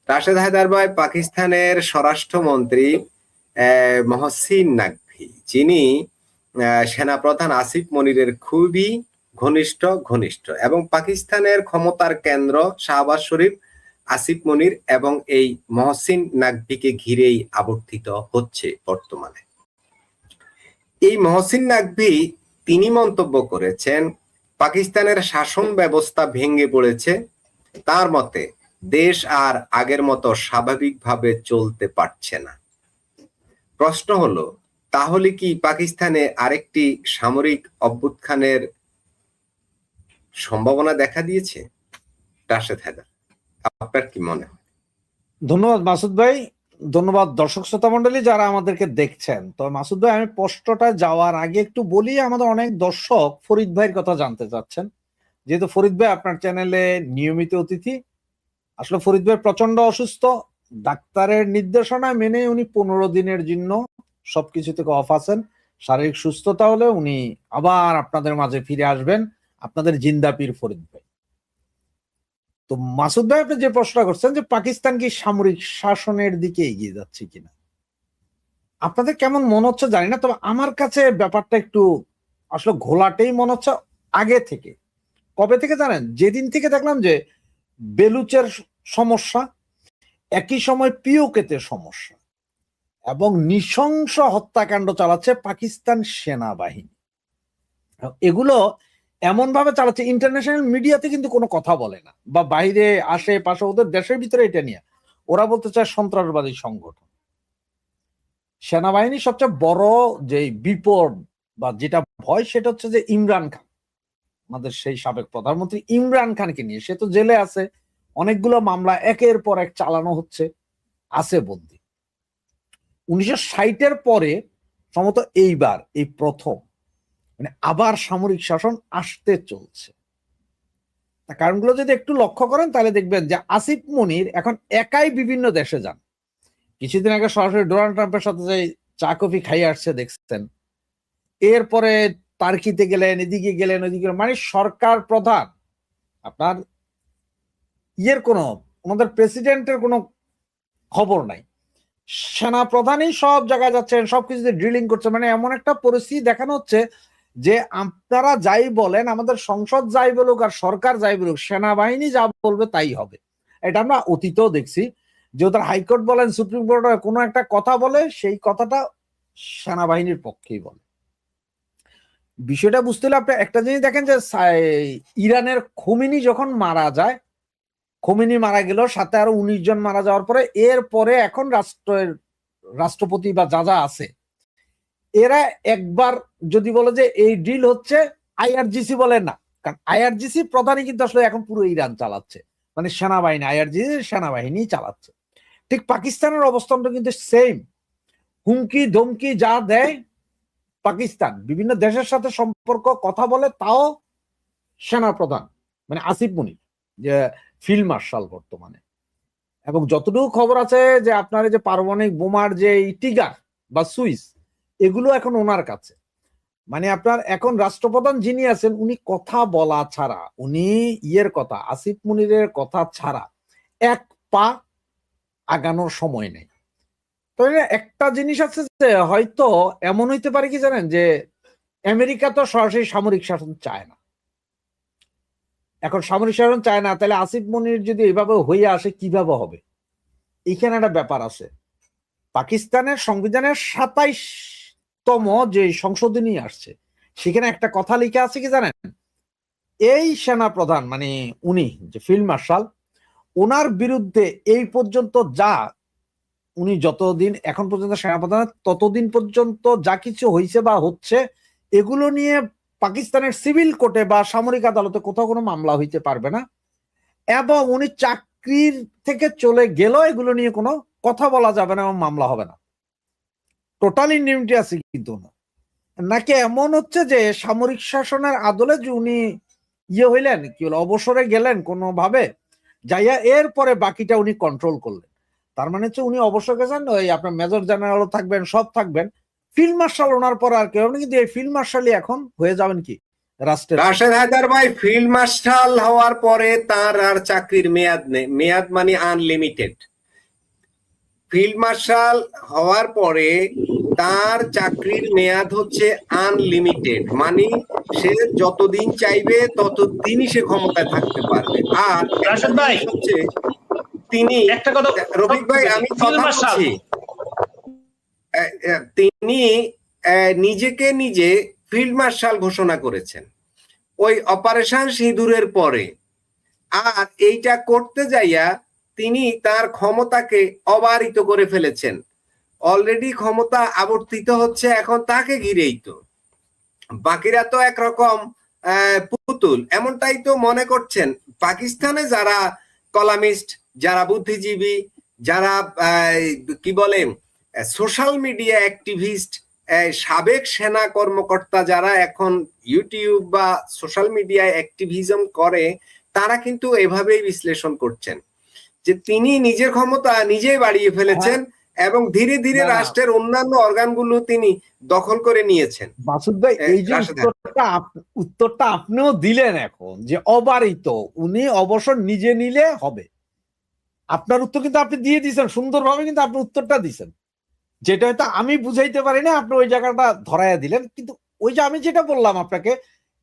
রাশেদ হায়দার ভাই পাকিস্তানের স্বরাষ্ট্রমন্ত্রী মহসিন নাকভি, যিনি সেনাপ্রধান আসিফ মনিরের খুবই ঘনিষ্ঠ এবং পাকিস্তানের ক্ষমতার কেন্দ্র শাহবাজ শরীফ, আসিফ মনির এবং এই মহসিন নাকভিকে ঘিরেই আবর্তিত হচ্ছে বর্তমানে। এই মহসিন নাকভি তিনি মন্তব্য করেছেন, পাকিস্তানের শাসন ব্যবস্থা ভেঙে পড়েছে। তার মতে দেশ আর আগের মতো স্বাভাবিকভাবে চলতে পারছে না। প্রশ্ন হলো, তাহলে কি পাকিস্তানে আরেকটি সামরিক অভ্যুত্থানের সম্ভাবনা দেখা দিয়েছে? রাশেদ হায়দার, আপনার কি মনে হয়? ধন্যবাদ মাসুদ ভাই, ধন্যবাদ দর্শক শ্রোতা মন্ডলী যারা আমাদেরকে দেখছেন। তো মাসুদ ভাই, আমি প্রশ্নটা যাওয়ার আগে একটু বলি, আমাদের অনেক দর্শক ফরিদ ভাইয়ের কথা জানতে চাচ্ছেন, যেহেতু ফরিদ ভাই আপনার চ্যানেলে নিয়মিত অতিথি। আসলে ফরিদ ভাই প্রচন্ড অসুস্থ, ডাক্তারের নির্দেশনা মেনে উনি 15 দিনের জন্য সবকিছু থেকে অফ আছেন। শারীরিক সুস্থতা হলে উনি আবার আপনাদের মাঝে ফিরে আসবেন, আপনাদের জিন্দাপীর ফরিদ ভাই। তো মাসুদ ভাই, আপনি যে প্রশ্ন করছেন যে পাকিস্তান কি সামরিক শাসনের দিকে এগিয়ে যাচ্ছে কিনা, আপনাদের কেমন মনে হচ্ছে জানি না, তবে আমার কাছে ব্যাপারটা একটু আসলে ঘোলাটেই মনে হচ্ছে আগে থেকে। কবে থেকে জানেন? যেদিন থেকে দেখলাম যে বেলুচের সমস্যা, একই সময় পিওকেতে সমস্যা এবং নৃশংস হত্যাকাণ্ড চালাচ্ছে পাকিস্তান সেনাবাহিনী। এগুলো এমন ভাবে চালাচ্ছে, ইন্টারন্যাশনাল মিডিয়াতে কিন্তু কোনো কথা বলে না, বা বাইরে আশেপাশে ওদের দেশের ভিতরে এটা নিয়ে ওরা বলতে চায় সন্ত্রাসবাদী সংগঠন। সেনাবাহিনীর সবচেয়ে বড় যে বিপদ বা যেটা ভয়, সেটা হচ্ছে যে ইমরান খান, আমাদের সেই সাবেক প্রধানমন্ত্রী ইমরান খানকে নিয়ে। সে তো জেলে আছে, অনেকগুলো মামলা একের পর এক চালানো হচ্ছে, আছে বন্দী। 1960-এর পরে সম্ভবত এইবার এই প্রথম মানে আবার সামরিক শাসন আসতে চলছে। কারণগুলো যদি একটু লক্ষ্য করেন তাহলে দেখবেন যে আসিফ মনির এখন একাই বিভিন্ন দেশে যান। কিছুদিন আগে সরাসরি ডোনাল্ড ট্রাম্পের সাথে যে চা কফি খাইয়ে আসছে দেখছেন, এরপরে টার্কিতে গেলেন, এদিকে গেলেন, ওইদিকে, মানে সরকার প্রধান আপনার আমাদের প্রেসিডেন্টের কোনো খবর নাই, সেনা প্রধানই সব জায়গায় যাচ্ছেন, সবকিছুতে ড্রিলিং করছে। মানে এমন একটা পরিস্থিতি দেখানো হচ্ছে যে আপনারা যাই বলেন, আমাদের সংসদ যাই বলুক আর সরকার যাই বলুক, সেনাবাহিনী যা বলবে তাই হবে। এটা আমরা অতীতেও দেখছি যে ওদের হাইকোর্ট বলেন, সুপ্রিম কোর্ট কোনো একটা কথা বলে, সেই কথাটা সেনাবাহিনীর পক্ষেই বলে। বিষয়টা বুঝতে হলে আপনি একটা জিনিস দেখেন যে ইরানের খোমেনি যখন মারা যায়, খোমেনি মারা গেল, সাথে আরো 19 জন মারা যাওয়ার পরে এরপরে এখন রাষ্ট্রপতি বা যা আছে এরা একবার যদি বলে যে এই ডিল হচ্ছে, আইআরজিসি বলে না, কারণ আইআরজিসি প্রধানই কিন্তু আসলে এখন পুরো ইরান চালাচ্ছে, মানে সেনাবাহিনী, আইআরজিসি সেনাবাহিনী চালাচ্ছে। ঠিক পাকিস্তানের অবস্থানটা কিন্তু সেম, হুমকি ধমকি যা দেয় পাকিস্তান, বিভিন্ন দেশের সাথে সম্পর্ক কথা বলে, তাও সেনা প্রধান মানে আসিফ মনির, যে ফিল্ড মার্শাল বর্তমানে। এবং যতটুকু খবর আছে যে আপনার যে পারমাণবিক বোমার যে টিগার বা সুইস, এগুলো এখন ওনার কাছে। মানে আপনার এখন রাষ্ট্রপ্রধান যিনি আছেন, উনি কথা বলা ছাড়া, উনি কথা আসিফ মনিরের কথা ছাড়া এক পা আগানোর সময় নেই। তো একটা জিনিস আছে যে হয়তো এমন হইতে পারে কি জানেন, যে আমেরিকা তো সরাসরি সামরিক শাসন চায় না, এখন সামরিক শাসন চায় না, তাহলে আসিফ মনির যদি এইভাবে হইয়া আসে কিভাবে হবে? এখানে একটা ব্যাপার আছে। পাকিস্তানের সংবিধানের 27তম যে সংশোধনী আসছে, সেখানে একটা কথা লিখা আছে কি জানেন, এই সেনা প্রধান মানে উনি যে ফিল্ড মার্শাল, ওনার বিরুদ্ধে এই পর্যন্ত যা উনি যতদিন এখন পর্যন্ত সেনাপ্রধান, ততদিন পর্যন্ত যা কিছু হয়েছে বা হচ্ছে, এগুলো নিয়ে পাকিস্তানের সিভিল কোর্টে বা সামরিক আদালতে কোথাও কোনো মামলা হইতে পারবে না, এবং উনি চাকরির থেকে চলে গেলেও এগুলো নিয়ে কোনো কথা বলা যাবে না এবং মামলা হবে না। টোটাল ইন্ডিমিউনিটি আছে কিন্তু না। নাকি এমন হচ্ছে যে সামরিক শাসনের আদলে যে উনি হইলেন, কি হলো, অবসরে গেলেন কোনোভাবে যাইয়া, এরপরে বাকিটা উনি কন্ট্রোল করলেন। তার মানে হচ্ছে উনি অবসর গেছেন, ওই আপনার মেজর জেনারেলও থাকবেন, সব থাকবেন, ফিল্ড মার্শাল ওনার পর আর কেউ, কিন্তু এই ফিল্ড মার্শালই এখন হয়ে যাবেন কি রাষ্ট্রের। রাশেদ হায়দার ভাই, ফিল্ড মার্শাল হওয়ার পরে তার আর চাকরির মেয়াদ নেই, মেয়াদ মানে আনলিমিটেড। ফিল্ড মার্শাল হওয়ার পরে তার চাকরির মেয়াদ হচ্ছে আনলিমিটেড, মানে সে যতদিন চাইবে ততদিনই সে ক্ষমতায় থাকতে পারবে। আর একটা রাশেদ ভাই জিনিস হচ্ছে তিনি, একটা কথা, রফিক ভাই আমি ফিল্ড কথা মার্শাল বলছি, তিনি নিজেকে নিজে ফিল্ড মার্শাল ঘোষণা করেছেন ওই অপারেশন সিঁদুরের পরে। আর এইটা করতে যাইয়া তিনি তার ক্ষমতাকে অবারিত করে ফেলেছেন। অলরেডি ক্ষমতা আবর্তিত হচ্ছে এখন তাকে ঘিরেই, তো বাকিরা তো একরকম পুতুল, এমনটাই তো মনে করছেন। পাকিস্তানে যারা কলামিস্ট, যারা বুদ্ধিজীবী, যারা কি বলে সোশ্যাল মিডিয়া অ্যাক্টিভিস্ট, সাবেক সেনা কর্মকর্তা যারা এখন ইউটিউব বা সোশ্যাল মিডিয়ায় অ্যাক্টিভিজম করে, তারা কিন্তু এভাবেই বিশ্লেষণ করছেন যে তিনি নিজের ক্ষমতা নিজেই বাড়িয়ে ফেলেছেন এবং ধীরে ধীরে রাষ্ট্রের অন্যান্য অর্গানগুলো তিনি দখল করে নিয়েছেন। মাসুদ ভাই, এই যে উত্তরটা আপনিও দিলেন এখন যে অবারিত, উনি অবসর নিজে নিলে হবে, আপনার উত্তর কিন্তু আপনি দিয়ে দিয়েছেন সুন্দরভাবে, কিন্তু আপনি উত্তরটা দিয়েছেন যেটা হয়তো আমি বুঝাইতে পারি না, আপনি ওই জায়গাটা ধরাইয়া দিলেন। কিন্তু ওই যে আমি যেটা বললাম আপনাকে,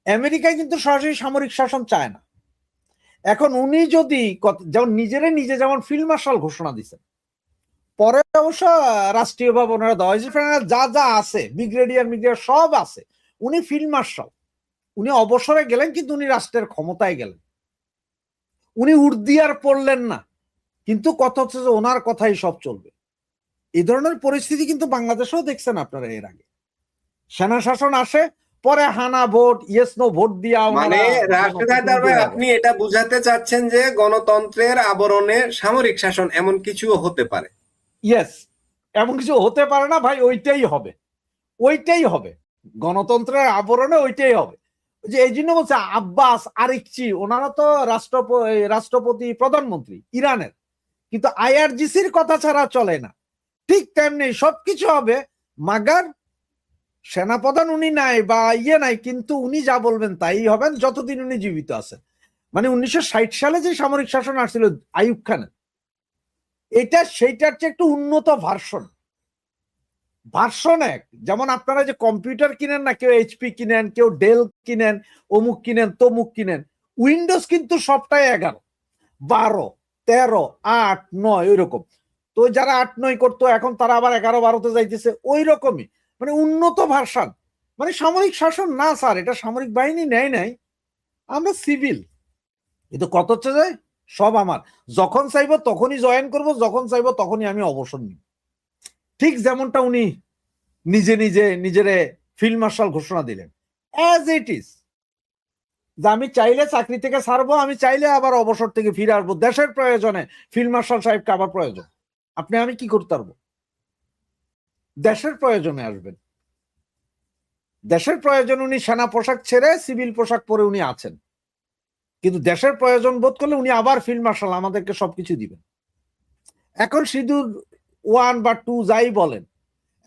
আমেরিকায় কিন্তু সরাসরি সামরিক শাসন চায় না। এখন উনি যদি যেমন নিজে যেমন ফিল্ড মার্শাল ঘোষণা দিচ্ছেন, পরে অবশ্য রাষ্ট্রীয়ভাবে ওনারা দেওয়া হয়েছে, যা যা আছে ব্রিগেডিয়ার সব আছে, উনি ফিল্ড মার্শাল, উনি অবসরে গেলেন কিন্তু উনি রাষ্ট্রের ক্ষমতায় গেলেন, উনি উর্দিয়ার পড়লেন না, কিন্তু কথা হচ্ছে যে ওনার কথাই সব চলবে। এই ধরনের পরিস্থিতি কিন্তু বাংলাদেশেও দেখছেন আপনারা এর আগে, সেনা শাসন আসে, পরে হানা ভোট, ইয়েস নো ভোট দিয়া, মানে আপনি এটা বুঝাতে চাচ্ছেন যে গণতন্ত্রের আবরণে সামরিক শাসন এমন কিছু হতে পারে? ইয়েস, এমন কিছু হতে পারে না ভাই, ওইটাই হবে, ওইটাই হবে, গণতন্ত্রের আবরণে ওইটাই হবে। যে এই জন্য বলছে আব্বাস আরিকচি, ওনারা তো রাষ্ট্রপতি প্রধানমন্ত্রী ইরানের, কিন্তু আইআরজিসির কথা ছাড়া চলে না। ঠিক তেমনি সবকিছু হবে, মাগার সেনাপ্রধান উনি নাই বা নাই, কিন্তু উনি যা বলবেন তাই হবেন যতদিন উনি জীবিত আছেন। মানে 1960 সালে যে সামরিক শাসন আসছিল আইয়ুব খানের, এটা সেইটার চেয়ে একটু উন্নত ভার্সন এক। যেমন আপনারা যে কম্পিউটার কিনেন না, কেউ এইচপি কিনেন, কেউ ডেল কিনেন, অমুক কিনেন, তমুক কিনেন, উইন্ডোজ কিন্তু সবটাই 11, 12, 13, 8, 9 ওই রকম। তো যারা 8, 9 করতো এখন তারা আবার 11, 12-তে যাইতেছে, ওই রকমই, মানে উন্নত ভার্সন। মানে সামরিক শাসন না স্যার, এটা সামরিক বাহিনী নেয় নাই, আমরা সিভিল। কিন্তু কত হচ্ছে যে সব আমার, যখন চাইবো তখনই জয়েন করব, যখন চাইবো তখনই আমি অবসর নিব। ঠিক যেমনটা উনি নিজেরে ফিল্ড মার্শাল ঘোষণা দিলেন, অ্যাজ ইট ইজ, যে আমি চাইলে চাকরি থেকে ছাড়বো, আমি চাইলে আবার অবসর থেকে ফিরে আসবো, দেশের প্রয়োজনে ফিল্ড মার্শাল সাহেবকে আবার প্রয়োজন, আমি কি করতে পারবো? দেশের প্রয়োজনে আসবেন, দেশের প্রয়োজন উনি সেনা পোশাক ছেড়ে সিভিল পোশাক পরে উনি আছেন, কিন্তু দেশের প্রয়োজন বোধ করলে উনি আবার ফিল্ড মার্শাল আমাদেরকে সবকিছু দিবেন। এখন সিঁদুর 1 বা 2 যাই বলেন,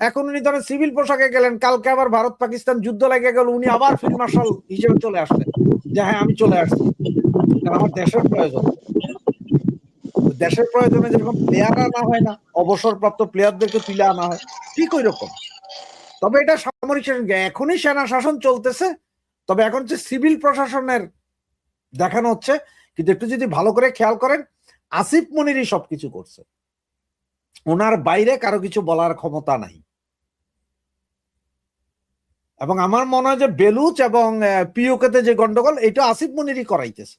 এখন উনি ধরেন সিভিল পোশাকে গেলেন, কালকে আবার ভারত পাকিস্তান যুদ্ধ লেগে গেল, উনি আবার ফিল্ড মার্শাল হিসেবে চলে আসলেন যে হ্যাঁ আমি চলে আসছি, আমার দেশের প্রয়োজন। দেশের প্রয়োজনে যেরকম প্লেয়ার আনা হয় না, অবসরপ্রাপ্ত প্লেয়ারদেরকে তুলে আনা হয়, ঠিক ওই রকম। তবে এটা সামরিক শাসন, এখনই সেনা শাসন চলতেছে, তবে এখন হচ্ছে সিভিল প্রশাসনের দেখানো হচ্ছে। কিন্তু একটু যদি ভালো করে খেয়াল করেন, আসিফ মনিরই সবকিছু করছে, ওনার বাইরে কারো কিছু বলার ক্ষমতা নাই। এবং আমার মনে হয় যে বেলুচ এবং পিওকেতে যে গন্ডগোল, এটা আসিফ মনিরই করাইতেছে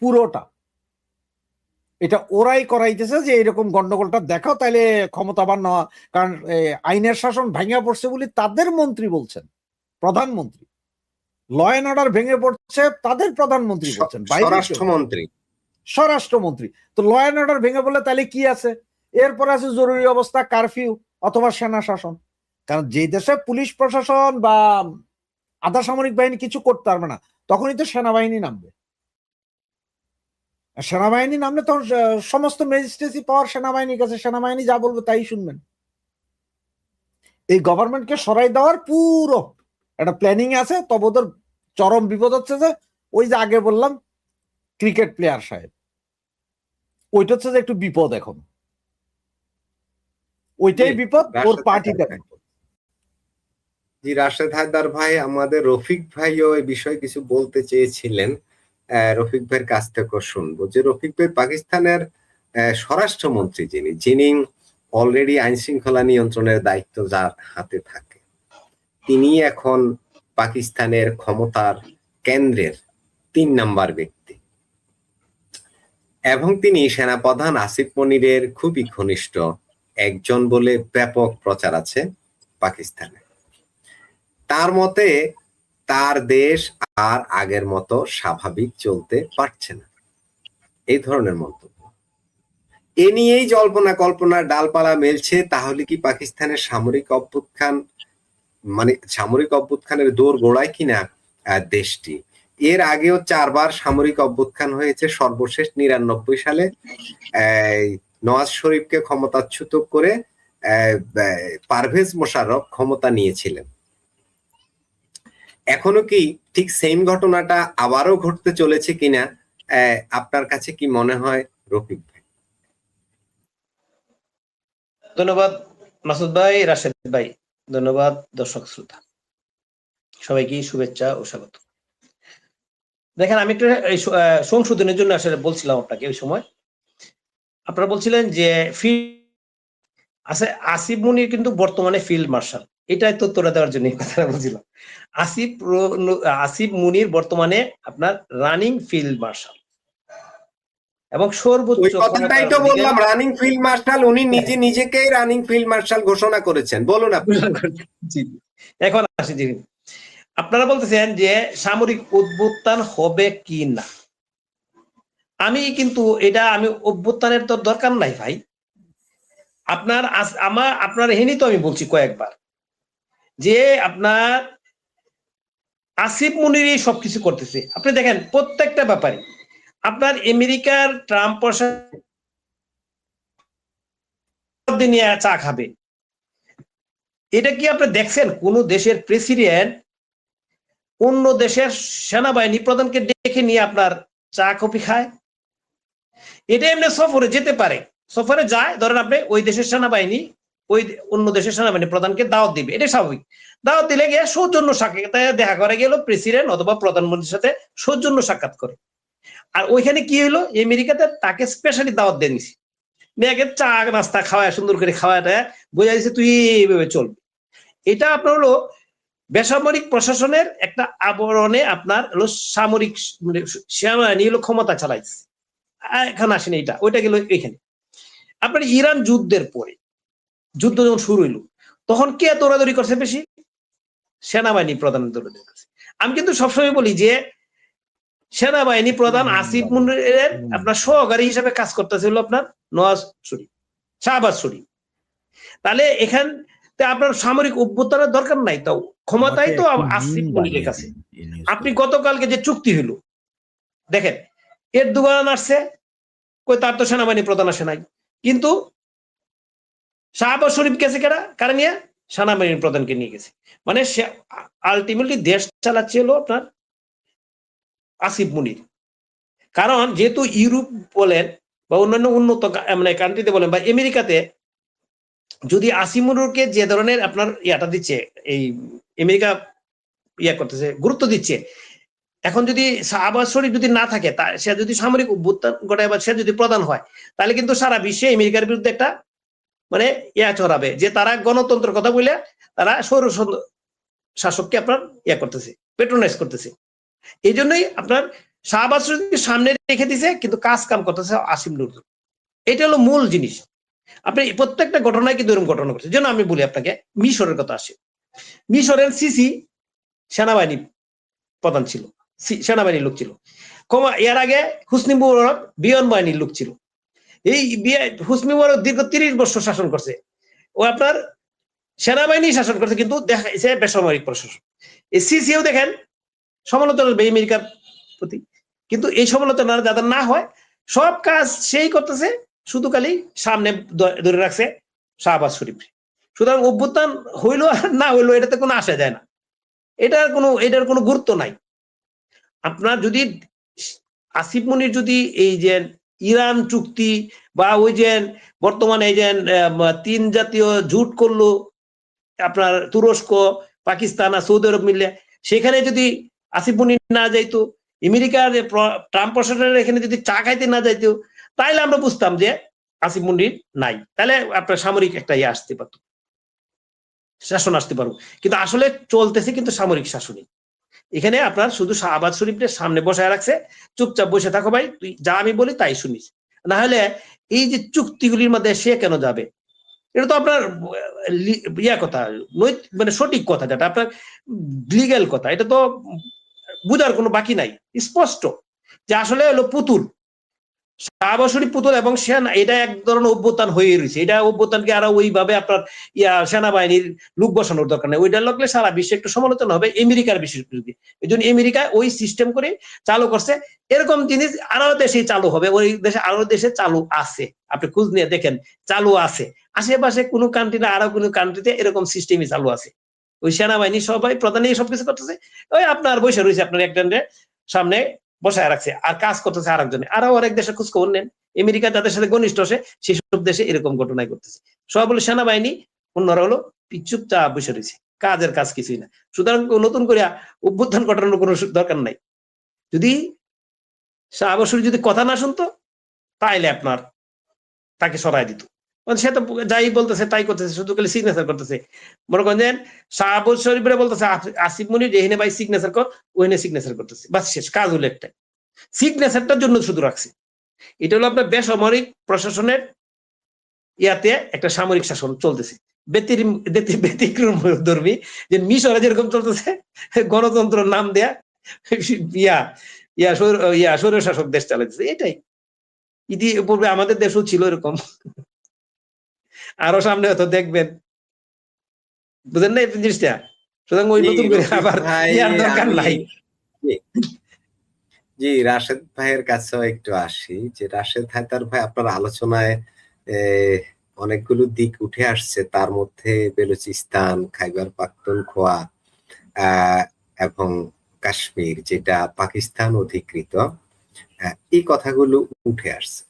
পুরোটা, এটা ওরাই করাইতেছে যে এরকম গন্ডগোলটা দেখাও, তাইলে ক্ষমতাবান নেওয়া। কারণ আইনের শাসন ভেঙে পড়ছে বলে তাদের মন্ত্রী বলছেন, প্রধানমন্ত্রী, ল অ্যান্ড অর্ডার ভেঙে পড়ছে তাদের প্রধানমন্ত্রী বলছেন, স্বরাষ্ট্রমন্ত্রী। তো ল অ্যান্ড অর্ডার ভেঙে পড়লে তাহলে কি আছে? এরপর আছে জরুরি অবস্থা, কারফিউ অথবা সেনা শাসন। কারণ যে দেশে পুলিশ প্রশাসন বা আধা সামরিক বাহিনী কিছু করতে পারবে না, তখনই তো সেনাবাহিনী নামবে। সেনাবাহিনী নামলে তখন সমস্ত ম্যাজিস্ট্রেসি পাওয়ার সেনাবাহিনীর কাছে, সেনাবাহিনী যা বলবে তাই শুনবেন। এই গভর্নমেন্টকে সরাই দেওয়ার পুরো একটা প্ল্যানিং আছে। তবে ওদের চরম বিপদ হচ্ছে যে ওই যে আগে বললাম ক্রিকেট প্লেয়ার সাহেব, ওইটা হচ্ছে যে একটু বিপদ এখন। ওইটাই বিপদ, ওর রাশেদ পার্টিটা হায়দার ভাই। বিপদ। জি, রাশেদ হায়দার ভাই, আমাদের রফিক ভাইও এই বিষয়ে কিছু বলতে চেয়েছিলেন। রফিক ভাইয়ের কাছ থেকে শুনবো যে রফিক ভাই পাকিস্তানের স্বরাষ্ট্রমন্ত্রী যিনি অলরেডি আইন শৃঙ্খলা নিয়ন্ত্রণের দায়িত্ব যার হাতে থাকে, তিনি এখন পাকিস্তানের ক্ষমতার কেন্দ্রের 3 নাম্বার ব্যক্তি এবং তিনি সেনাপ্রধান আসিফ মনিরের খুবই ঘনিষ্ঠ একজন বলে ব্যাপক প্রচার আছে পাকিস্তানে। তার মতে তার দেশ আর আগের মতো স্বাভাবিক চলতে পারছে না, এই ধরনের মন্তব্য। এ নিয়েই জল্পনা কল্পনার ডালপালা মেলছে, তাহলে কি পাকিস্তানের সামরিক অভ্যুত্থান, মানে সামরিক অভ্যুত্থানের দৌড় গোড়ায় কিনা দেশটি। এর আগেও 4 বার সামরিক অভ্যুত্থান হয়েছে, সর্বশেষ 99 সালে নওয়াজ শরীফকে ক্ষমতাচ্যুত করে পারভেজ মোশাররফ ক্ষমতা নিয়েছিলেন। এখনো কি ঠিক সেম ঘটনাটা আবারও ঘটতে চলেছে কিনা, আপনার কাছে কি মনে হয় রফিক ভাই? ধন্যবাদ মাসুদ ভাই, রাশেদ ভাই, ধন্যবাদ দর্শক শ্রোতা সবাইকে শুভেচ্ছা ও স্বাগত। দেখেন, আমি একটু সংশোধনের জন্য আসলে বলছিলাম আপনাকে ওই সময়। আপনারা বলছিলেন যে আসিফ মুনির কিন্তু বর্তমানে ফিল্ড মার্শাল, এটাই তথ্যটা দেওয়ার জন্য কথাটা বলছিলাম। আসিফ মুনির বর্তমানে আপনার রানিং ফিল্ড মার্শাল এবং সর্বোচ্চ ওই কথাটাই তো বললাম, রানিং ফিল্ড মার্শাল। উনি নিজেকেই রানিং ফিল্ড মার্শাল ঘোষণা করেছেন। বলুন আপনি। এখন আসি, আপনারা বলতেছেন যে সামরিক অভ্যুত্থান হবে কি না। আমি কিন্তু আমি অভ্যুত্থানের তো দরকার নাই ভাই। আপনার হেনি তো আমি বলছি কয়েকবার যে আপনার আসিফ মুনিরই সবকিছু করতেছে। আপনি দেখেন প্রত্যেকটা ব্যাপারে আপনার আমেরিকার ট্রাম্প প্রসাদ নিয়ে চা খাবে, এটা কি আপনি দেখছেন কোন দেশের প্রেসিডেন্ট অন্য দেশের সেনাবাহিনী প্রধানকে ডেকে নিয়ে আপনার চা কফি খায়? এটা এমনি সফরে যেতে পারে, সফরে যায়, ধরেন আপনি ওই দেশের সেনাবাহিনী ওই অন্য দেশের সেনাবাহিনী প্রধানকে দাওয়াত দিবে, এটা স্বাভাবিক। দাওয়াত দিলে গিয়ে সৌজন্য সাক্ষাৎ দেখা করে গেল প্রেসিডেন্ট অথবা প্রধানমন্ত্রীর সাথে সৌজন্য সাক্ষাৎ করে। আর ওইখানে কি হইলো, আমেরিকাতে তাকে স্পেশালি দাওয়াত দিয়ে নিছি, মেয়েকে চা নাস্তা খাওয়ায় সুন্দর করে খাওয়াটা বোঝা যাচ্ছে তুই এইভাবে চলবি। এটা আপনার হলো বেসামরিক প্রশাসনের একটা আবরণে আপনার হলো সামরিক সেনাবাহিনী হলো ক্ষমতা চালাইছে। এখানে আসেনি, এটা ওইটা গেল এখানে। আপনার ইরান যুদ্ধের পরে, যুদ্ধ যখন শুরু হইল, তখন কে দৌড়াদৌড়ি করছে বেশি? সেনাবাহিনী প্রধান দৌড়াদৌড়ি করছে। আমি কিন্তু সবসময় বলি যে সেনাবাহিনী প্রধান আসিফ মুনিরের আপনার সহকারী হিসেবে কাজ করতেছিল আপনার নওয়াজ শরীফ, শাহবাজ শরীফ। তাহলে এখান আপনার সামরিক অভ্যুত্থানের দরকার নাই, তাও ক্ষমতাই তো আসিফ মুনিরের কাছে। আপনি গতকালকে যে চুক্তি হইল দেখেন, এরদোগান আসছে, কই তার তো সেনাবাহিনী প্রধান আসে নাই, কিন্তু শাহবাজ শরীফ গেছে কারা নিয়ে? সেনাবাহিনীর প্রধানকে নিয়ে গেছে। মানে সে আলটিমেটলি দেশ চালাচ্ছে হলো আপনার আসিফ মুনির। কারণ যেহেতু ইউরোপ বলেন বা অন্যান্য উন্নত মানে কান্ট্রিতে বলেন বা আমেরিকাতে যদি আসিফ মুনিরকে যে ধরনের আপনার ইয়াটা দিচ্ছে, এই আমেরিকা করতেছে, গুরুত্ব দিচ্ছে, এখন যদি শাহবাজ শরীফ যদি না থাকে, সে যদি সামরিক অভ্যুত্থান ঘটায় বা সে যদি প্রধান হয়, তাহলে কিন্তু সারা বিশ্বে আমেরিকার বিরুদ্ধে একটা মানে ছড়াবে যে তারা গণতন্ত্রের কথা বলে তারা সৌর শাসককে আপনার করতেছে, পেট্রোনাইজ করতেছে। এই জন্যই আপনার শাহবাজ শরীফকে সামনে রেখে দিছে, কিন্তু কাজ কাম করতেছে আসিফ নজরুল। এটা হলো মূল জিনিস। আপনি প্রত্যেকটা ঘটনায় কিন্তু এরকম ঘটনা ঘটছে। যেন আমি বলি আপনাকে, মিশরের কথা আসে। মিশরের সিসি সেনাবাহিনী প্রধান ছিল, সেনাবাহিনীর লোক ছিল। এর আগে হোসনি মুবারক বিমান বাহিনীর লোক ছিল। এই হোসনি মুবারক দীর্ঘ 30 বছর শাসন করছে, ও আপনার সেনাবাহিনী শাসন করছে, কিন্তু দেখাইছে বেসামরিক প্রশাসন। এই সিসিও দেখেন সমালোচনা আমেরিকার প্রতি, কিন্তু এই সমালোচনা যাদের না হয়, সব কাজ সেই করতেছে, শুধু খালি সামনে ধরে রাখছে শাহবাজ শরীফ। সুতরাং অভ্যুত্থান হইলো আর না হইলো এটাতে কোনো আসা যায় না, এটার কোনো গুরুত্ব নাই। আপনার যদি আসিফ মুনির যদি এই যে ইরান চুক্তি বা ওই যে বর্তমানে এই যে 3 জাতীয় জোট করলো আপনার তুরস্ক, পাকিস্তান আর সৌদি আরব মিলে, সেখানে যদি আসিফ মনির না যাইতো, আমেরিকার ট্রাম্প প্রশাসনের এখানে যদি চা খাইতে না যাইতো, তাইলে আমরা বুঝতাম যে আসিফ মনির নাই, তাহলে আপনার সামরিক একটা ইয়ে আসতে পারতো, শাসন আসতে পারবো। কিন্তু আসলে চলতেছে কিন্তু সামরিক শাসনই। এখানে আপনার শুধু শাহবাজ শরীফের সামনে বসায় রাখছে, চুপচাপ বসে থাকো ভাই, তুই যা আমি বলি তাই শুনিস। না হলে এই যে চুক্তিগুলির মধ্যে সে কেন যাবে? এটা তো আপনার ইয়া কথা, মানে সঠিক কথা, যেটা আপনার লিগ্যাল কথা, এটা তো বুঝার কোনো বাকি নাই, স্পষ্ট যে আসলে হলো পুতুল, শাহবাজ শরীফ পুতুল, এবং সেনা এটা এক ধরনের অভ্যুত্থান হয়ে রয়েছে। এটা অভ্যুত্থানকে আরো ওইভাবে আপনার সেনাবাহিনীর লোক বসানোর দরকার নেই। ওইটা লাগলে সারা বিশ্বে একটু সমালোচনা হবে, আমেরিকার বিশেষ বিরোধী। এই জন্য আমেরিকা ওই সিস্টেম করে চালু করছে। এরকম জিনিস আরো দেশে চালু হবে, ওই দেশে আরো দেশে চালু আছে, আপনি খোঁজ নিয়ে দেখেন চালু আছে। আশেপাশে কোনো কান্ট্রি না আরো কোনো কান্ট্রিতে এরকম সিস্টেমই চালু আছে। ওই সেনাবাহিনী সবাই প্রধানই সবকিছু করতেছে, ওই আপনার বসে রয়েছে আপনার একজনের সামনে বসায় রাখছে, আর কাজ করতেছে আরেকজনে। আরো অনেক দেশের খোঁজ খবর নেন, আমেরিকা যাদের সাথে ঘনিষ্ঠ আসে সেসব দেশে এরকম ঘটনাই করতেছে। সব হলো সেনাবাহিনী, অন্যরা হলো চুপচাপ বসে রয়েছে, কাজের কাজ কিছুই না। সুতরাং নতুন করে অভ্যুত্থান ঘটানোর কোনো দরকার নাই। যদি শাহবাজ শরীফ যদি কথা না শুনতো, তাইলে আপনার তাকে সরাই দিত। সে তো যাই বলতেছে তাই করতেছে, শুধু খালি সিগনেচার করতেছে। মনে করেন যে শাহবাজ শরীফের বলতেছে আসিফ মনির যেখানে ভাই সিগনেচার কর, ওইখানে সিগনেচার করতেছে, বাস শেষ, কাজ হলো একটাই, সিগনেচারটার জন্য শুধু রাখছে। এটা হলো আপনার বেসামরিক প্রশাসনের ইয়াতে একটা সামরিক শাসন চলতেছে, ব্যতিক্রম ধর্মী, যে মিশরে যেরকম চলতেছে গণতন্ত্র নাম দেয়া স্বৈর শাসক দেশ চালাইতেছে। এটাই ইতিপূর্বে আমাদের দেশও ছিল এরকম, আরো সামনে হয়তো দেখবেন। বুঝেন না এই জিনিসটা? সুতরাং ওই জি নতুন করে রফিক আবার ভাই, ইয়ার দরকার আমি নাই। জি জি, রাশেদ ভাইয়ের কাছেও একটু আসি, যে রাশেদ হায়দার ভাই আপনার আলোচনায় অনেকগুলো দিক উঠে আসছে, তার মধ্যে বেলুচিস্তান, খাইবার পাখতুনখোয়া এবং কাশ্মীর যেটা পাকিস্তান অধিকৃত, এই কথাগুলো উঠে আসছে।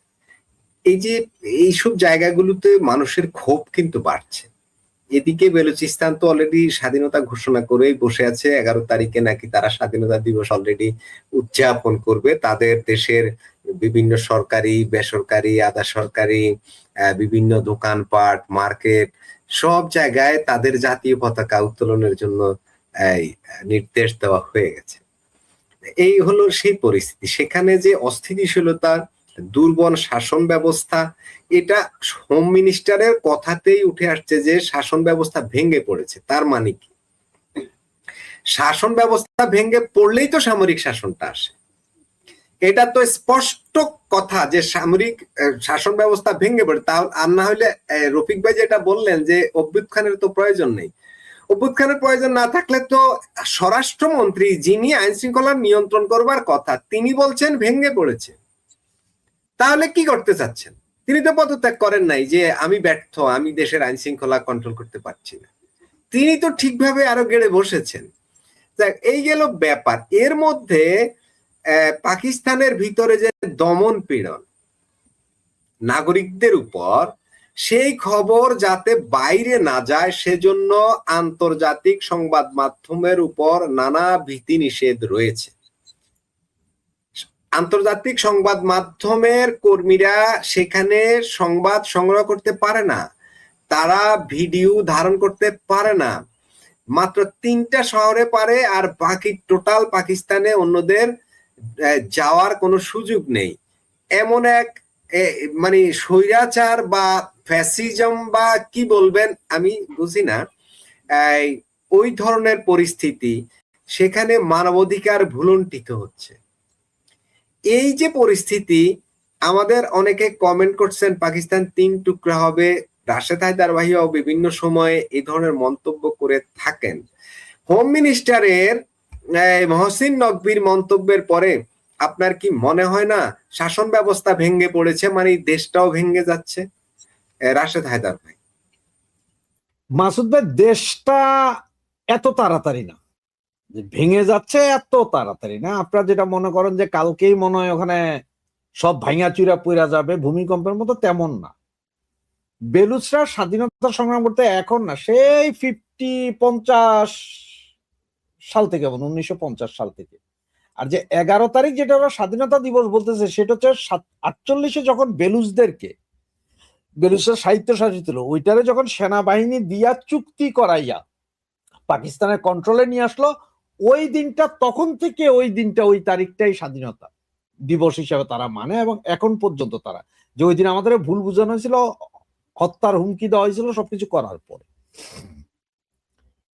এই যে এইসব জায়গাগুলোতে মানুষের ক্ষোভ কিন্তু বাড়ছে। এদিকে বেলুচিস্তান তো অলরেডি স্বাধীনতা ঘোষণা করেই বসে আছে, 11 তারিখে নাকি তারা স্বাধীনতা দিবস অলরেডি উদযাপন করবে। তাদের দেশের বিভিন্ন সরকারি, বেসরকারি, আধা সরকারি বিভিন্ন দোকানপাট, মার্কেট, সব জায়গায় তাদের জাতীয় পতাকা উত্তোলনের জন্য নির্দেশ দেওয়া হয়ে গেছে। এই হলো সেই পরিস্থিতি। সেখানে যে অস্থিতিশীলতা, দুর্বল শাসন ব্যবস্থা, এটা হোম মিনিস্টারের কথাতেই উঠে আসছে যে শাসন ব্যবস্থা ভেঙে পড়েছে। তার মানে কি? শাসন ব্যবস্থা ভেঙে পড়লেই তো সামরিক শাসনটা আসে। এটা তো স্পষ্ট কথা যে সামরিক শাসন ব্যবস্থা ভেঙে পড়ে। তা আর না হলে রফিক ভাই যেটা বললেন যে অভ্যুত্থানের তো প্রয়োজন নেই, অভ্যুত্থানের প্রয়োজন না থাকলে তো স্বরাষ্ট্রমন্ত্রী যিনি আইন শৃঙ্খলা নিয়ন্ত্রণ করবার কথা, তিনি বলছেন ভেঙে পড়েছে। তাহলে কি করতে চাচ্ছেন? তিনি তো পদত্যাগ করেন নাই যে আমি ব্যর্থ, আমি দেশের আইন শৃঙ্খলা কন্ট্রোল করতে পারছি না। তিনি তো ঠিকভাবে আরো গেড়ে বসেছেন। এই গেল ব্যাপার। এর মধ্যে পাকিস্তানের ভিতরে যে দমন পীড়ন নাগরিকদের উপর, সেই খবর যাতে বাইরে না যায় সেজন্য আন্তর্জাতিক সংবাদ মাধ্যমের উপর নানা ভীতি নিষেধ রয়েছে। আন্তর্জাতিক সংবাদ মাধ্যমের কর্মীরা সেখানে সংবাদ সংগ্রহ করতে পারে না, তারা ভিডিও ধারণ করতে পারে না, মাত্র 3টা শহরে পারে, আর বাকি টোটাল পাকিস্তানে অন্যদের যাওয়ার কোনো সুযোগ নেই। এমন এক মানে স্বৈরাচার বা ফ্যাসিজম বা কি বলবেন আমি বুঝি না, ওই ধরনের পরিস্থিতি, সেখানে মানবাধিকার ভুলুণ্ঠিত হচ্ছে। এই যে পরিস্থিতি, আমাদের অনেকে কমেন্ট করছেন পাকিস্তান 3 টুকরা হবে। রাশেদ হায়দার ভাইও বিভিন্ন সময়ে এই ধরনের মন্তব্য করে থাকেন। হোম মিনিস্টারের মহসিন নকভির মন্তব্যের পরে আপনার কি মনে হয় না শাসন ব্যবস্থা ভেঙে পড়েছে, মানে দেশটাও ভেঙে যাচ্ছে? রাশেদ হায়দার ভাই। মাসুদ ভাই, দেশটা এত তাড়াতাড়ি না যে ভেঙে যাচ্ছে, এত তাড়াতাড়ি না। আপনারা যেটা মনে করেন যে কালকেই মনে হয় ওখানে সব ভাঙা চুরা পইরা যাবে ভূমিকম্পের মতো, তেমন না। বেলুচরা স্বাধীনতা সংগ্রাম করতে এখন না, সেই 50 সাল থেকে, 1950 সাল থেকে। আর যে 11 তারিখ যেটা ওরা স্বাধীনতা দিবস বলতেছে, সেটা হচ্ছে 48-এ যখন বেলুচরা সাহিত্য শাসিত হলো, ওইটারে যখন সেনাবাহিনী দিয়া চুক্তি করাইয়া পাকিস্তানের কন্ট্রোলে নিয়ে আসলো, ওই দিনটা, তখন থেকে ওই দিনটা, ওই তারিখটাই স্বাধীনতা দিবস হিসাবে তারা মানে। এবং এখন পর্যন্ত তারা, যে ওই দিন আমাদের ভুল বোঝানো হয়েছিল, হত্যার হুমকি দেওয়া হয়েছিল সবকিছু করার পরে।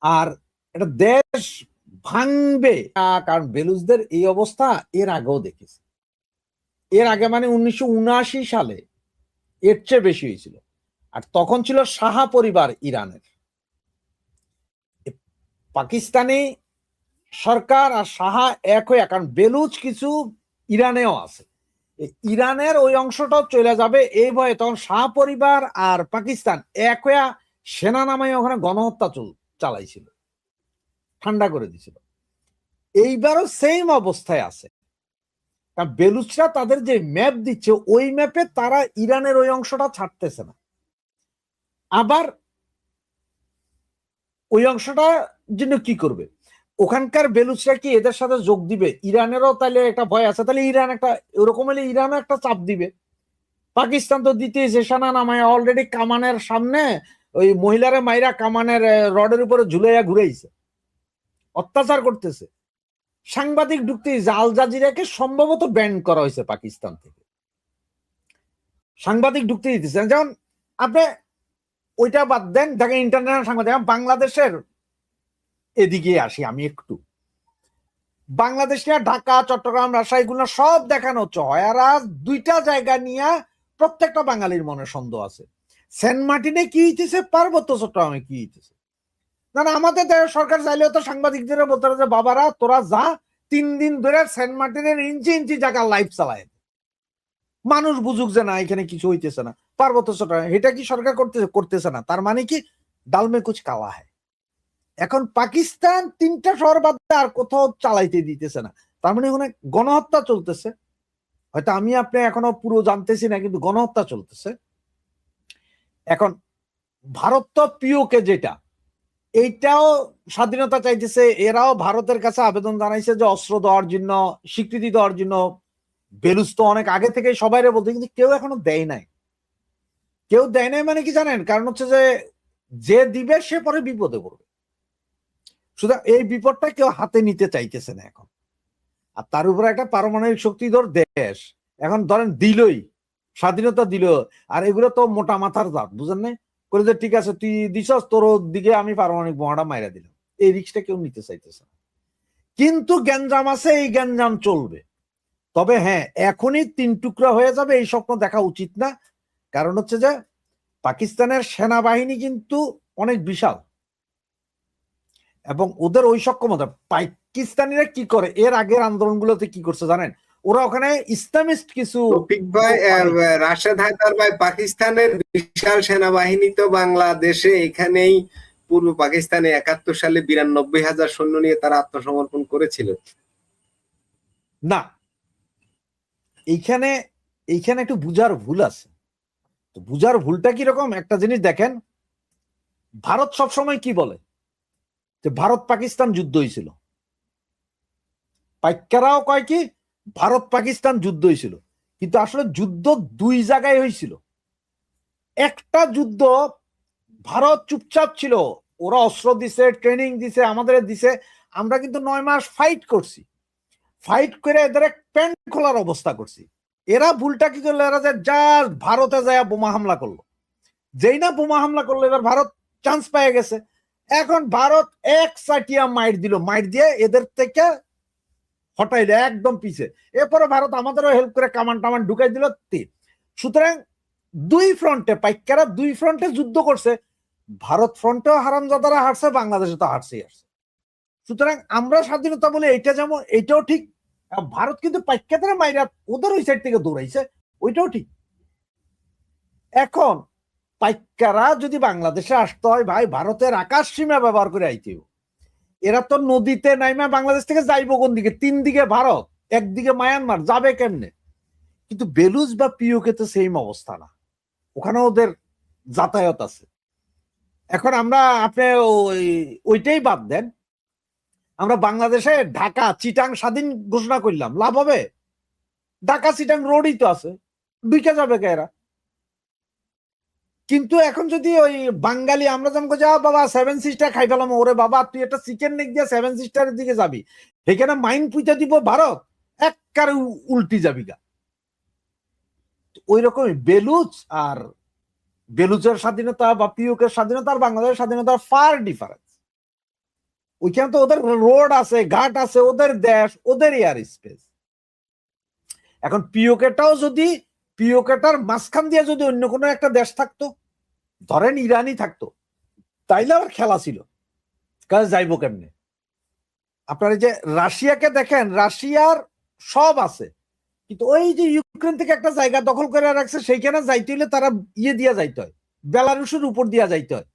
আর এটা দেশ ভাঙবে, কারণ বেলুচদের এই অবস্থা এর আগেও দেখেছি। এর আগে মানে 1979 সালে এর চেয়ে বেশি হয়েছিল। আর তখন ছিল শাহ পরিবার ইরানের। পাকিস্তানি সরকার আর শাহ এক হয়ে, কারণ বেলুচ কিছু ইরানেও আছে, ইরানের ওই অংশটাও চলে যাবে এই ভয়ে, তখন শাহ পরিবার আর পাকিস্তান এক হয়ে সেনা নামাই ওখানে গণহত্যা চালাইছিল, ঠান্ডা করে দিছিল। এইবারও সেম অবস্থায় আছে, কারণ বেলুচরা তাদের যে ম্যাপ দিচ্ছে, ওই ম্যাপে তারা ইরানের ওই অংশটা ছাড়তেছে না। আবার ওই অংশটা জন্য কি করবে, ওখানকার বেলুচরা কি এদের সাথে যোগ দিবে? ইরানেরও তাহলে একটা ভয় আছে, তাহলে ইরান একটা, ওরকম হলে ইরানও একটা চাপ দিবে। পাকিস্তান তো দিতেছে সেনা নামায়, অলরেডি কামানের সামনে ওই মহিলারা মাইরা কামানের রডের উপরে ঝুলাইয়া ঘুরাইছে, অত্যাচার করতেছে। সাংবাদিক ঢুকতে, আল জাজিরাকে সম্ভবত ব্যান করা হয়েছে পাকিস্তান থেকে, সাংবাদিক ঢুকতে দিতেছে। যেমন আপনি ওইটা বাদ দেন, দেখেন ইন্টারন্যাশনাল সাংবাদিক। বাংলাদেশের এদিকে আসি আমি একটু। বাংলাদেশে ঢাকা, চট্টগ্রাম, রাজশাহী, এগুলো সব দেখানো হচ্ছে হয়, আর দুইটা জায়গা নিয়ে প্রত্যেকটা বাঙালির মনে সন্দেহ আছে। সেন্ট মার্টিনে কি হইতেছে, পার্বত্য চট্টগ্রামে কি হইতেছে। না না, আমাদের সরকার চাইলেও তো সাংবাদিকদের বলতে যে বাবারা তোরা যা, 3 দিন ধরে সেন্ট মার্টিনের ইঞ্চি ইঞ্চি জায়গা লাইভ চালায়, মানুষ বুঝুক যে না এখানে কিছু হইতেছে না। পার্বত্য চট্টগ্রাম, এটা কি সরকার করতেছে না, তার মানে কি ডালমে কুচ কালা হয়। এখন পাকিস্তান 3টা শহর বাদ আর কোথাও চালাইতে দিতেছে না, তার মানে ওখানে গণহত্যা চলতেছে। হয়তো আমি আপনি এখনো পুরো জানতেছি না, কিন্তু গণহত্যা চলতেছে। এখন ভারত তো পিওকে যেটা, এইটাও স্বাধীনতা চাইতেছে, এরাও ভারতের কাছে আবেদন জানাইছে যে অস্ত্র দেওয়ার জন্য, স্বীকৃতি দেওয়ার জন্য। বেলুচ তো অনেক আগে থেকে সবাই বলতে, কিন্তু কেউ এখনো দেয় নাই। কেউ দেয় নাই মানে কি জানেন, কারণ হচ্ছে যে দিবে সে পরে বিপদে পড়বে। সুতরাং এই বিপদটা কেউ হাতে নিতে চাইতেছে না এখন। আর তার উপরে একটা পারমাণবিক শক্তিধর দেশ, এখন ধরেন দিলই, স্বাধীনতা দিল, আর এগুলো তো মোটা মাথার জাত, বুঝেন না, করে যে ঠিক আছে তুই দিছস, তোর দিকে আমি পারমাণবিক বোমাটা মাইরা দিলাম, এই রিস্কটা কেউ নিতে চাইতেছে না। কিন্তু গ্যাঞ্জাম আছে, এই গ্যাঞ্জাম চলবে। তবে হ্যাঁ, এখনই 3 টুকরা হয়ে যাবে এই স্বপ্ন দেখা উচিত না। কারণ হচ্ছে যে পাকিস্তানের সেনাবাহিনী কিন্তু অনেক বিশাল, এবং ওদের ওই সক্ষমতা। পাকিস্তানিরা কি করে, এর আগের আন্দোলনগুলোতে কি করছে জানেন, ওরা ওখানে ইসলামিস্ট কিছু, রফিক ভাই, রাশেদ হায়দার ভাই, পাকিস্তানের বিশাল সেনাবাহিনী তো বাংলাদেশে এখানেই পূর্ব পাকিস্তানে 71 সালে 92,000 সৈন্য নিয়ে তারা আত্মসমর্পণ করেছিল না। এইখানে একটু বুঝার ভুল আছে। তো বুঝার ভুলটা কিরকম, একটা জিনিস দেখেন, ভারত সবসময় কি বলে যে ভারত পাকিস্তান যুদ্ধ হয়েছিল, পাইকারাও কয় কি ভারত পাকিস্তান যুদ্ধ হয়েছিল, কিন্তু আসলে যুদ্ধ 2 জায়গায় হয়েছিল। একটা যুদ্ধ ভারত চুপচাপ ছিল, ওরা অস্ত্র দিছে, ট্রেনিং দিছে, আমাদের দিছে, আমরা কিন্তু 9 মাস ফাইট করছি, ফাইট করে এদের প্যান্ট খোলার অবস্থা করছি। এরা ভুলটা কি করলো, এরা যা ভারতে যায় বোমা হামলা করলো, যেই না বোমা হামলা করলো, এবার ভারত চান্স পেয়ে গেছে। এখন ভারত এক চাটিয়া মাইর দিল, মাইর দিয়ে এদের থেকে হটাইলে একদম পিছে। এরপরে ভারত আমাদেরও হেল্প করে কামান টামান ঢুকাই দিল। সুতরাং 2 ফ্রন্টে, পাইকারা 2 ফ্রন্টে যুদ্ধ করছে। ভারত ফ্রন্টেও হারামজাদারা হারছে, বাংলাদেশে তো হারছেই হারছে। সুতরাং আমরা স্বাধীনতা বলে এইটা, যেমন এইটাও ঠিক, ভারত কিন্তু পাইকারা মাইরা ওদের ওই সাইড থেকে দৌড়াইছে, ওইটাও ঠিক। এখন পাইকারা যদি বাংলাদেশে আসতে হয়, ভাই ভারতের আকাশ সীমা ব্যবহার করে আইতে হবে। এরা তো নদীতে নাইমা বাংলাদেশ থেকে যাইব কোন দিকে, 3 দিকে ভারত, একদিকে মায়ানমার, যাবে কেমনে? কিন্তু বেলুজ বা পিওকে তো সেম অবস্থা না, ওখানে ওদের যাতায়াত আছে। এখন আমরা আপনি ওইটাই বাদ দেন, আমরা বাংলাদেশে ঢাকা চিটাং স্বাধীন ঘোষণা করলাম, লাভ হবে? ঢাকা চিটাং রোডই তো আছে, ঢুকে যাবে কে এরা? কিন্তু এখন যদি ওই বাঙালি আমরা যেমন যা বাবা 7 সিস্টার খাই ফেলাম, ওরে বাবা তুই একটা চিকেন নেক দিয়ে 7 সিস্টারের দিকে যাবি, এখানে মাইন পুঁতে দিব ভারত, একবারে উল্টি যাবি গা। ওই রকমই বেলুচ আর বেলুচের স্বাধীনতা বা পিওকের স্বাধীনতা আর বাংলাদেশের স্বাধীনতা ফার ডিফারেন্স। ওইখানে তো ওদের রোড আছে, ঘাট আছে, ওদের দেশ, ওদের এয়ার স্পেস। এখন পিওকেটাও যদি পিওকেটার মাঝখান দিয়ে যদি অন্য কোনো একটা দেশ থাকতো, ধরেন ইরানই থাকতো, তাইলে আবার খেলা ছিল, কাজ যাইবো কেমনে? আপনারা যে রাশিয়াকে দেখেন, রাশিয়ার সব আছে, কিন্তু ওই যে ইউক্রেন থেকে একটা জায়গা দখল করে রাখছে, সেইখানে যাইতে হইলে তারা ইয়ে দিয়া যাইতে হয়, বেলারুশের উপর দিয়া যাইতে হয়,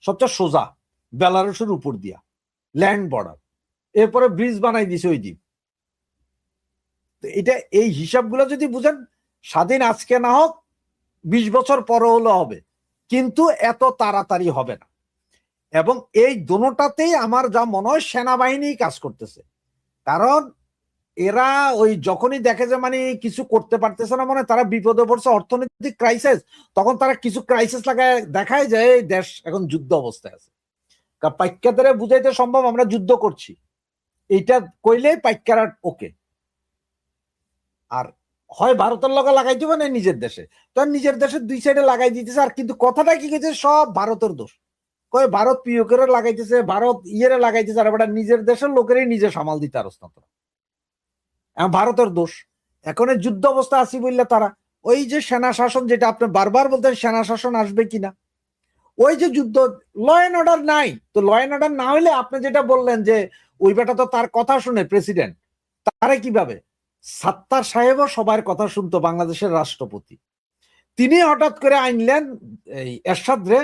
সবচেয়ে সোজা বেলারুশের উপর দিয়া ল্যান্ড বর্ডার, এরপরে ব্রিজ বানাই দিছে ওই দ্বীপ। এটা এই হিসাবগুলো যদি বুঝেন, স্বাধীন আজকে না হোক 20 বছর পরে হলো হবে, কিন্তু এত তাড়াতাড়ি হবে না। এবং এই দোনোটাতেই আমার যা মনে হয় সেনাবাহিনী কাজ করতেছে, কারণ এরা ওই যখনই দেখে যে মানে কিছু করতে পারতেছে না, মানে তারা বিপদে পড়ছে, অর্থনৈতিক ক্রাইসিস, তখন তারা কিছু ক্রাইসিস লাগায় দেখায় যে এই দেশ এখন যুদ্ধ অবস্থায় আছে। পাইকাদের বুঝাইতে সম্ভব আমরা যুদ্ধ করছি, এইটা কইলে পাইকারা ওকে। আর হয় ভারতের লগে লাগাই দিব না নিজের দেশে, তো নিজের দেশের দুই সাইডে লাগাই দিতেছে। আর কিন্তু কথাটা কি গেছে, সব ভারতের দোষ। কয় ভারত পিওকেরে লাগাইতেছে, ভারত ইয়েরে লাগাইতেছে, আর এটা নিজের দেশের লোকেরই নিজে সামাল দিতে আরস না, ভারতের দোষ। এখন যুদ্ধ অবস্থা আছি বললে তারা ওই যে সেনা শাসন, যেটা আপনি বারবার বলতেন সেনা শাসন আসবে কিনা, ওই যে যুদ্ধ, ল এন্ড অর্ডার নাই। তো ল এন্ড অর্ডার না হলে আপনি যেটা বললেন যে ওই বেটা তো তার কথা শুনে প্রেসিডেন্ট, তারে কিভাবে? সাত্তার সাহেবও সবার কথা শুনতো, বাংলাদেশের রাষ্ট্রপতি, তিনি হঠাৎ করে আইনলেন এই এরশাদ রে,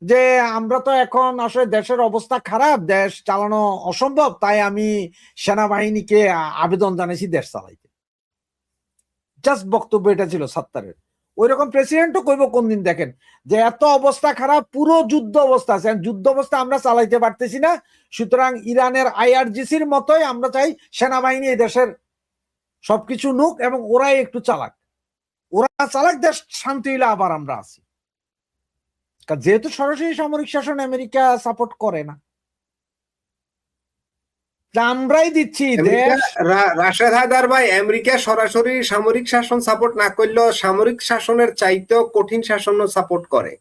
যে আমরা তো এখন আসলে দেশের অবস্থা খারাপ, দেশ চালানো অসম্ভব, তাই আমি সেনাবাহিনীকে আবেদন জানাইছি দেশ চালাইতে। জাস্ট বক্তব্য এটা ছিল সাত্তারের। ওই রকম প্রেসিডেন্টও কইব কোনদিন, দেখেন যে এত অবস্থা খারাপ, পুরো যুদ্ধ অবস্থা আছে, যুদ্ধ অবস্থা আমরা চালাইতে পারতেছি না, সুতরাং ইরানের আইআরজিসির মতোই আমরা চাই সেনাবাহিনী এই দেশের সবকিছু নুক এবং ওরাই একটু চালাক, ওরা চালাক, দেশ শান্তি হইলে আবার আমরা আছি। যেহেতু সরাসরি সামরিক শাসন আমেরিকা সাপোর্ট করে না, আমরাই দিচ্ছি দেশ। রাশেদ হায়দার ভাই, আমেরিকা সরাসরি সামরিক শাসন সাপোর্ট না করলেও সামরিক শাসনের চাইতেও কঠিন শাসনও সাপোর্ট করে।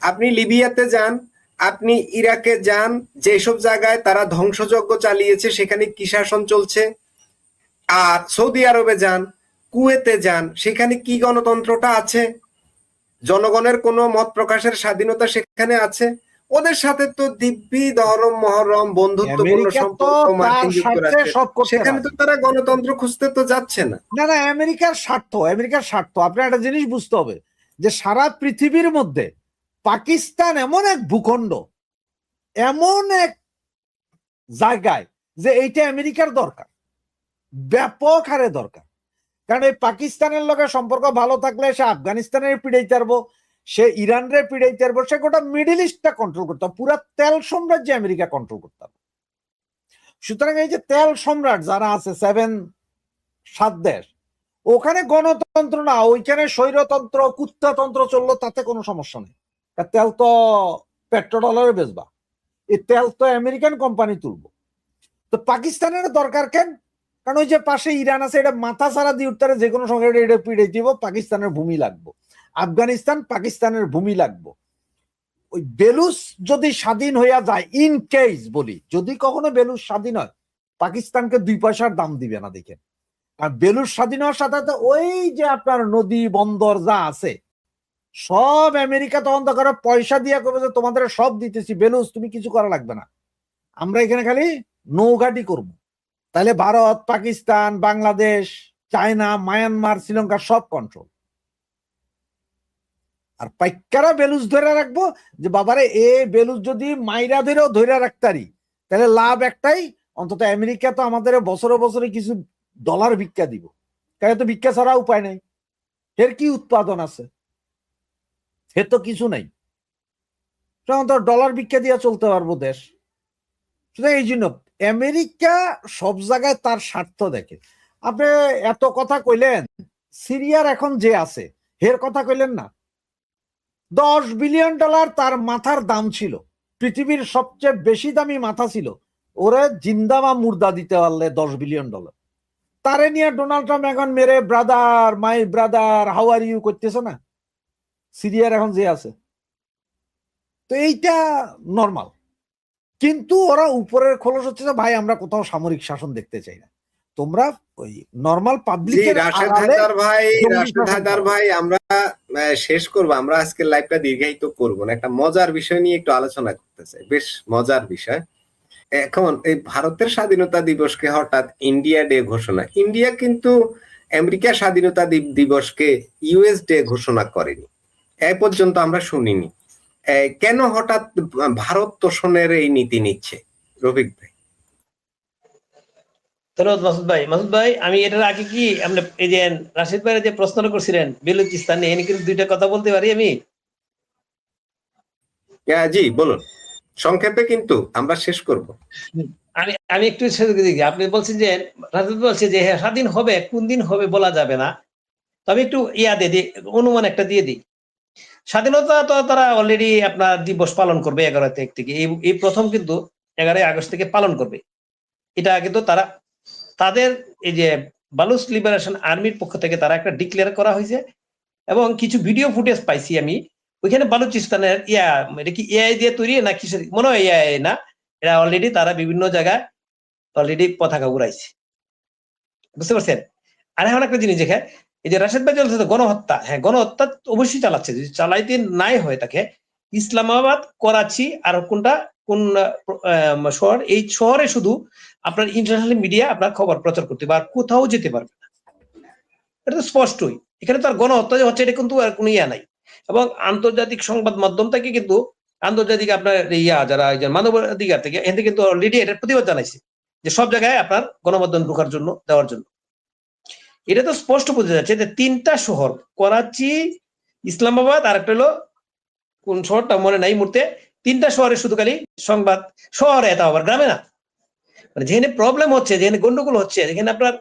আপনি লিবিয়াতে যান, আপনি ইরাকে যান, যেসব জায়গায় তারা ধ্বংসযজ্ঞ চালিয়েছে সেখানে কি শাসন চলছে। আর সৌদি আরবে যান, কুয়েতে যান, সেখানে কি গণতন্ত্রটা আছে? জনগণের কোনো মত প্রকাশের স্বাধীনতা সেখানে আছে? ওদের সাথে তো দিব্যি ধরম মহরম বন্ধুত্বপূর্ণ সম্পর্ক মার্কিন যুক্তরাষ্ট্রের, সেখানে তো তারা গণতন্ত্র খুঁজতে তো যাচ্ছে না। না না, আমেরিকার স্বার্থ আপনার একটা জিনিস বুঝতে হবে, যে সারা পৃথিবীর মধ্যে পাকিস্তান এমন এক ভূখণ্ড, এমন এক জায়গায় যে এইটা আমেরিকার দরকার, ব্যাপক হারে দরকার। কারণ এই পাকিস্তানের লগে সম্পর্ক ভালো থাকলে সে আফগানিস্তানের পিড়াইতে পারবো, সে ইরানরে পিড়াইতে পারবো, সে গোটা মিডল ইস্টটা কন্ট্রোল করতে হবে, পুরা তেল সাম্রাজ্য আমেরিকা কন্ট্রোল করতে হবে। সুতরাং এই যে তেল সম্রাট যারা আছে 7 দেশ, ওখানে গণতন্ত্র না, ওইখানে স্বৈরতন্ত্র কুত্তাতন্ত্র চললো, তাতে কোনো সমস্যা নেই। তেল তো পেট্রোডলারে বেচবা, এই তেল তো আমেরিকান কোম্পানি তুলবো। তো পাকিস্তানের দরকার কেন? কারণ ওই যে পাশে ইরান আছে, এটা মাথা ছাড়া দিয়ে উঠতে যে কোনো সঙ্গে এটা পিড়ে দিব, পাকিস্তানের ভূমি লাগবো। আফগানিস্তান পাকিস্তানের ভূমি লাগবো। ওই বেলুস যদি স্বাধীন হইয়া যায়, ইন কেস বলি, যদি কখনো বেলুস স্বাধীন হয়, পাকিস্তানকে 2 পয়সার দাম দিবে না, দেখেন। কারণ বেলুস স্বাধীন হওয়ার সাথে সাথে ওই যে আপনার নদী বন্দর যা আছে সব আমেরিকা তখন তো করে পয়সা দিয়ে করবে যে তোমাদের সব দিতেছি, বেলুস তুমি কিছু করা লাগবে না, আমরা এখানে খালি নৌঘাটি করব। তাহলে ভারত, পাকিস্তান, বাংলাদেশ, চায়না, মায়ানমার, শ্রীলঙ্কা সব কন্ট্রোল। আর পাইকারা বেলুস ধরে রাখবো, যে বাবারে এ বেলুস যদি মাইরা ধরেও ধরে রাখতারি, তাহলে লাভ একটাই, অন্তত আমেরিকা তো আমাদের বছরে বছরে কিছু ডলার ভিক্ষা দিব, কারণ তো ভিক্ষা ছাড়া উপায় নাই, এর কি উৎপাদন আছে? এর তো কিছু নাই, তখন তো ডলার ভিক্ষা দিয়ে চলতে পারবো দেশ। সুতরাং এই জন্য আমেরিকা সব জায়গায় তার স্বার্থ দেখে। আপনি এত কথা কইলেন, সিরিয়ার এখন যে আছে এর কথা কইলেন না। $10 বিলিয়ন তার মাথার দাম ছিল, পৃথিবীর সবচেয়ে বেশি দামি মাথা ছিল। ওরে জিন্দা বা মুর্দা দিতে পারলে $10 বিলিয়ন, তারে নিয়ে ডোনাল্ড ট্রাম্প এখন মেরে brother my brother how are you করতেছে না সিরিয়ার এখন যে আছে। তো এইটা নর্মাল, কিন্তু ওরা উপরের খোলস হচ্ছে যে ভাই আমরা কোথাও সামরিক শাসন দেখতে চাই না, তোমরা ওই নর্মাল পাবলিকের রাশেদ হায়দার ভাই আমরা শেষ করব। আমরা আজকে লাইভটা দীর্ঘায়িত করব না, একটা মজার বিষয় নিয়ে একটু আলোচনা করতে চাই, বেশ মজার বিষয়। এখন এই ভারতের স্বাধীনতা দিবসকে হঠাৎ ইন্ডিয়া ডে ঘোষণা, ইন্ডিয়া কিন্তু আমেরিকার স্বাধীনতা দিবসকে ইউএস ডে ঘোষণা করেনি, এই পর্যন্ত আমরা শুনিনি। কেন হঠাৎ ভারত তোষণের এই নীতি নিচ্ছে? রফিক ভাই। ধন্যবাদ মাসুদ ভাই। আমি এটার আগে কি আমরা এই যে রাশিদ ভাইয়ের যে প্রশ্নটা করছিলেন বেলুচিস্তান নিয়ে, এনে কিন্তু দুইটা কথা বলতে পারি আমি। জি বলুন, সংক্ষেপে, কিন্তু আমরা শেষ করব। আমি একটু আপনি বলছেন যে রাজনীতি বলছে যে হ্যাঁ স্বাধীন হবে, কোন দিন হবে বলা যাবে না, তবে একটু অনুমান একটা দিয়ে দিই। স্বাধীনতা তো তারা অলরেডি আপনার দিবস পালন করবে 11 তারিখ থেকে, এই প্রথম কিন্তু 11 আগস্ট থেকে পালন করবে। এটা কিন্তু তারা তাদের এই যে বালুচ লিবারেশন আর্মির পক্ষ থেকে তারা একটা ডিক্লেয়ার করা হয়েছে, এবং কিছু ভিডিও ফুটেজ পাইছি আমি ওইখানে বালুচিস্তানের এটা কি এআই দিয়ে তৈরি না কিসের, মনে হয় এআই না, এরা অলরেডি তারা বিভিন্ন জায়গায় অলরেডি পতাকা উড়াইছে, বুঝতে পারছেন? আর এখন একটা জিনিস দেখে, এই যে রাশেদ ভাই চলছে গণহত্যা, হ্যাঁ গণহত্যা অবশ্যই চালাচ্ছে, যদি চালাইতে নাই হয় তাকে ইসলামাবাদ, করাচি আর কোন শহর, এই শহরে শুধু আপনার ইন্টারন্যাশনাল মিডিয়া আপনার খবর প্রচার করতে পারবে, আর কোথাও যেতে পারবে না, এটা তো স্পষ্টই। এখানে তো আর গণহত্যা যে হচ্ছে এটা কিন্তু আর কোনো নাই। এবং আন্তর্জাতিক সংবাদ মাধ্যম থেকে কিন্তু আন্তর্জাতিক আপনার যারা মানবাধিকার থেকে এখান থেকে কিন্তু অলরেডি এটার প্রতিবাদ জানাইছে যে সব জায়গায় আপনার গণমাধ্যম ঢোকার জন্য দেওয়ার জন্য। এটা তো স্পষ্ট বোঝা যাচ্ছে যে 3টা শহর, করাচি, ইসলামাবাদ আর একটা হলো কোন শহরটা মনে নাই মুহূর্তে, 3টা শহরে শুধু খালি সংবাদ, শহরে এটা আবার গ্রামে না, মানে যেখানে প্রবলেম হচ্ছে, যেখানে গন্ডগোল হচ্ছে, যেখানে আপনার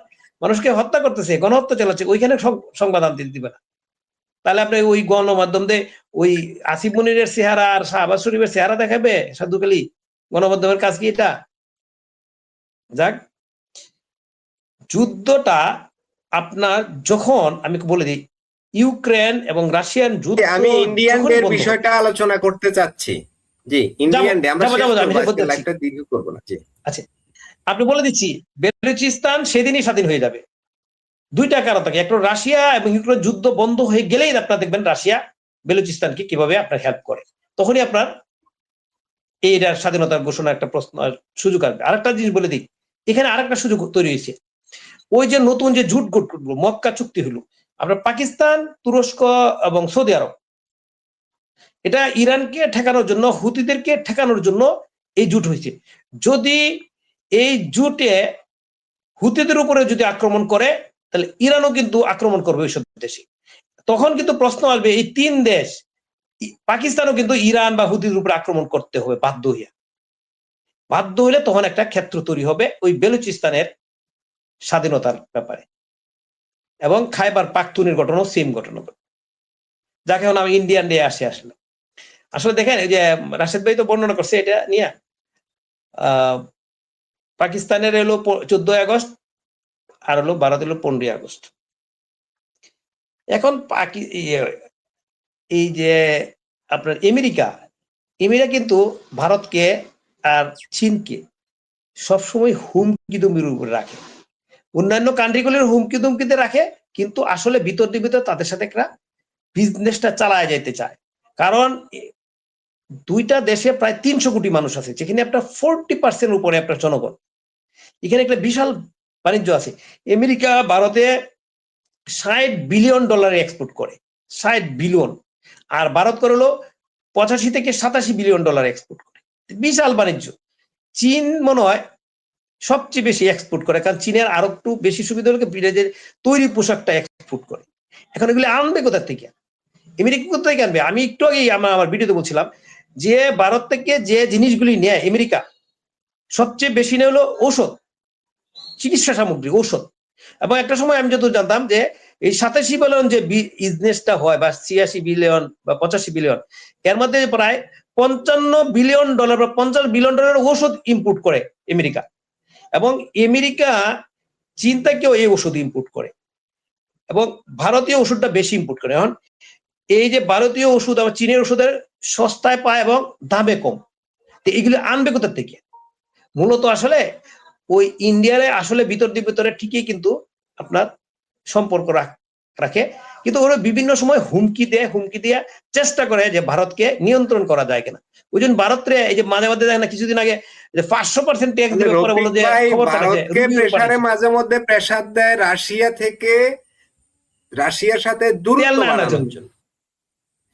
মানুষকে হত্যা করতেছে, গণহত্যা চালাচ্ছে, ওইখানে সংবাদ আনতে দিবে না। তাহলে আপনি ওই গণমাধ্যম দিয়ে ওই আসিফ মনিরের চেহারা আর শাহবাজ শরীফের চেহারা দেখাবে সাধু খালি? গণমাধ্যমের কাজ কি এটা? যাক, যুদ্ধটা আপনার যখন আমি বলে দিই, ইউক্রেন এবং রাশিয়ান যুদ্ধ, আমি ইন্ডিয়ান ডে বিষয়টা আলোচনা করতে চাচ্ছি। জি, ইন্ডিয়ান ডে আমরা লাইভটা দীর্ঘ করব না। জি আচ্ছা, আপনি বলে দিচ্ছি, বেলুচিস্তান সেদিনই স্বাধীন হয়ে যাবে। 2টা কারণ থাকে, একটা রাশিয়া এবং ইউক্রেন যুদ্ধ বন্ধ হয়ে গেলেই আপনারা দেখবেন রাশিয়া বেলুচিস্তানকে কিভাবে আপনার হেল্প করে, তখনই আপনার এইটার স্বাধীনতার ঘোষণা একটা প্রশ্ন সুযোগ আসবে। আরেকটা জিনিস বলে দিই, এখানে আরেকটা সুযোগ তৈরি হয়েছে, ওই যে নতুন যে জোট গুলো মক্কা চুক্তি হলো, আপনার পাকিস্তান, তুরস্ক এবং সৌদি আরব, এটা ইরানকে ঠেকানোর জন্য, হুতিদেরকে ঠেকানোর জন্য এই জোট হয়েছে। যদি এই জোটে হুতিদের উপরে যদি আক্রমণ করে, তাহলে ইরানও কিন্তু আক্রমণ করবে ওইসব দেশে। তখন কিন্তু প্রশ্ন আসবে, এই 3 দেশ, পাকিস্তানও কিন্তু ইরান বা হুতিদের উপরে আক্রমণ করতে হবে বাধ্য হইলে তখন একটা ক্ষেত্র তৈরি হবে ওই বেলুচিস্তানের স্বাধীনতার ব্যাপারে। এবং খাইবার পাখতুনের ঘটনাও সেম ঘটনা, যাকে এখন আমি ইন্ডিয়ান ডে আসলে দেখেন, এই যে রাশেদ ভাই তো বর্ণনা করছে এটা নিয়ে, পাকিস্তানের হলো 14 আগস্ট আর হলো ভারত হলো 15 আগস্ট। এখন এই যে আপনার আমেরিকা কিন্তু ভারতকে আর চীনকে সবসময় হুমকি দুমকির উপরে রাখে, অন্যান্য কান্ট্রিগুলির হুমকি দুমকিতে রাখে, কিন্তু আসলে ভিতর তাদের সাথে একটা বিজনেসটা চালায় যেতে চায়। কারণ 2টা দেশে প্রায় 300 কোটি মানুষ আছে, যেখানে আপনার 40% উপরে আপনার জনগণ, এখানে একটা বিশাল বাণিজ্য আছে। আমেরিকা ভারতে $60 বিলিয়ন এক্সপোর্ট করে, 60 বিলিয়ন, আর ভারত করে হলো 85 থেকে 87 বিলিয়ন এক্সপোর্ট করে, বিশাল বাণিজ্য। চীন মনে হয় সবচেয়ে বেশি এক্সপোর্ট করে, কারণ চীনের আরো একটু বেশি সুবিধা হলো বিদেশের তৈরি পোশাকটা এক্সপোর্ট করে। এখন এগুলো আনবে কোথা থেকে? আমেরিকা কোথা থেকে আনবে? আমি একটু আগেই আমার ভিডিওতে বলছিলাম যে ভারত থেকে যে জিনিসগুলি নেয় আমেরিকা, সবচেয়ে বেশি নেয় হলো ঔষধ, চিকিৎসা সামগ্রী, ঔষধ। এবং একটা সময় আমি যত জানতাম যে এই 87 বিলিয়ন যে বিজনেসটা হয় বা 86 বিলিয়ন বা 85 বিলিয়ন, এর মধ্যে প্রায় 55 বিলিয়ন ডলার বা 50 বিলিয়ন ডলার ওষুধ ইম্পোর্ট করে আমেরিকা। এবং আমেরিকা চীন থেকেও এই ওষুধ ইম্পোর্ট করে এবং ভারতীয় ওষুধটা বেশি ইম্পোর্ট করে। এখন এই যে ভারতীয় ওষুধ আবার চীনের ওষুধের সস্তায় পায় এবং দামে কম, তো এগুলো আনবে কোথা থেকে? মূলত আসলে ওই ইন্ডিয়ারে আসলে ভিতরে ঠিকই কিন্তু আপনার সম্পর্ক রাখে, কিন্তু ওরা বিভিন্ন সময় হুমকি দিয়ে চেষ্টা করে যে ভারতকে নিয়ন্ত্রণ করা যায় কিনা। ওই জন্য ভারতরে এই যে মাঝে মাঝে দেখেন কিছুদিন আগে যে 500% ট্যাক্স দিবে পরে বলো যে খবর ভারতকে মাঝে মধ্যে প্রেসার দেয় রাশিয়া থেকে, রাশিয়ার সাথে দূরত্ব বাড়ানোর জন্য।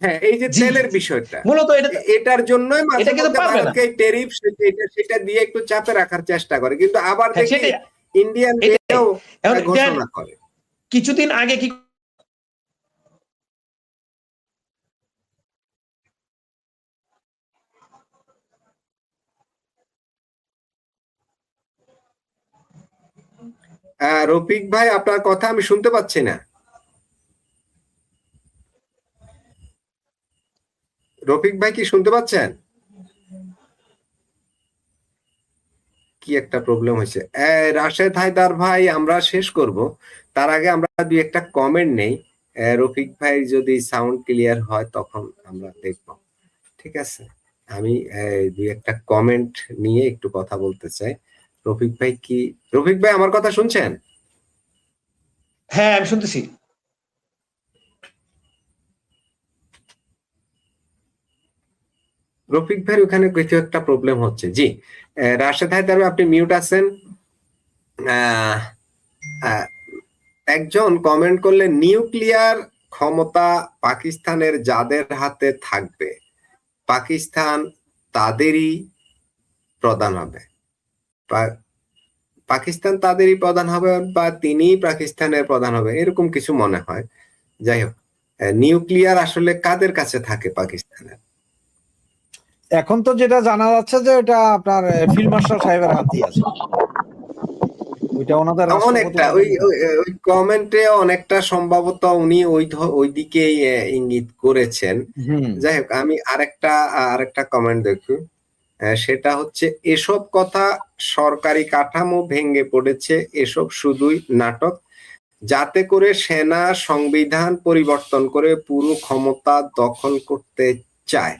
হ্যাঁ, এই যে তেলের বিষয়টা, মূলত এটার জন্যই মাঝে মধ্যে ভারতকে টেরিফ সেটা দিয়ে একটু চাপে রাখার চেষ্টা করে, কিন্তু আবার দেখি ইন্ডিয়ান ঘোষণা করে। কিছুদিন আগে কি রফিক ভাই, আপনার কথা আমি শুনতে পাচ্ছি না। রফিক ভাই কি শুনতে পাচ্ছেন? কি একটা প্রবলেম হয়েছে। রাশেদ হায়দার ভাই, আমরা শেষ করব, তার আগে আমরা দুই একটা কমেন্ট নেই। রফিক ভাই যদি সাউন্ড ক্লিয়ার হয় তখন আমরা দেখব, ঠিক আছে? আমি দুই একটা কমেন্ট নিয়ে একটু কথা বলতে চাই। রফিক ভাই আমার কথা শুনছেন? হ্যাঁ, আমি শুনতেছি। রফিক ভাই ওখানে কিছু একটা প্রবলেম হচ্ছে। জি, রাশেদ হায়দার, আপনি মিউট আছেন। একজন কমেন্ট করলে, নিউক্লিয়ার ক্ষমতা পাকিস্তানের যাদের হাতে থাকবে, পাকিস্তান তাদেরই প্রধান হবে, পাকিস্তান তাদেরই প্রধান হবে বা তিনিই পাকিস্তানের প্রধান হবে, এরকম কিছু মনে হয়। যাই হোক, নিউক্লিয়ার আসলে কাদের কাছে থাকে পাকিস্তানের? এখন তো যেটা জানা যাচ্ছে যে এটা আপনার ফিল্ড মার্শাল সাহেবের হাতেই আছে। ওইটা ওনাদের অনেকটা ওই কমেন্টে অনেকটা সম্ভবত উনি ওই দিকেই ইঙ্গিত করেছেন। যাই হোক, আমি আরেকটা কমেন্ট দেখি। সেটা হচ্ছে, এসব কথা সরকারি কাঠামো ভেঙে পড়েছে, এসব শুধুই নাটক, যাতে করে সেনা সংবিধান পরিবর্তন করে পুরো ক্ষমতা দখল করতে চায়।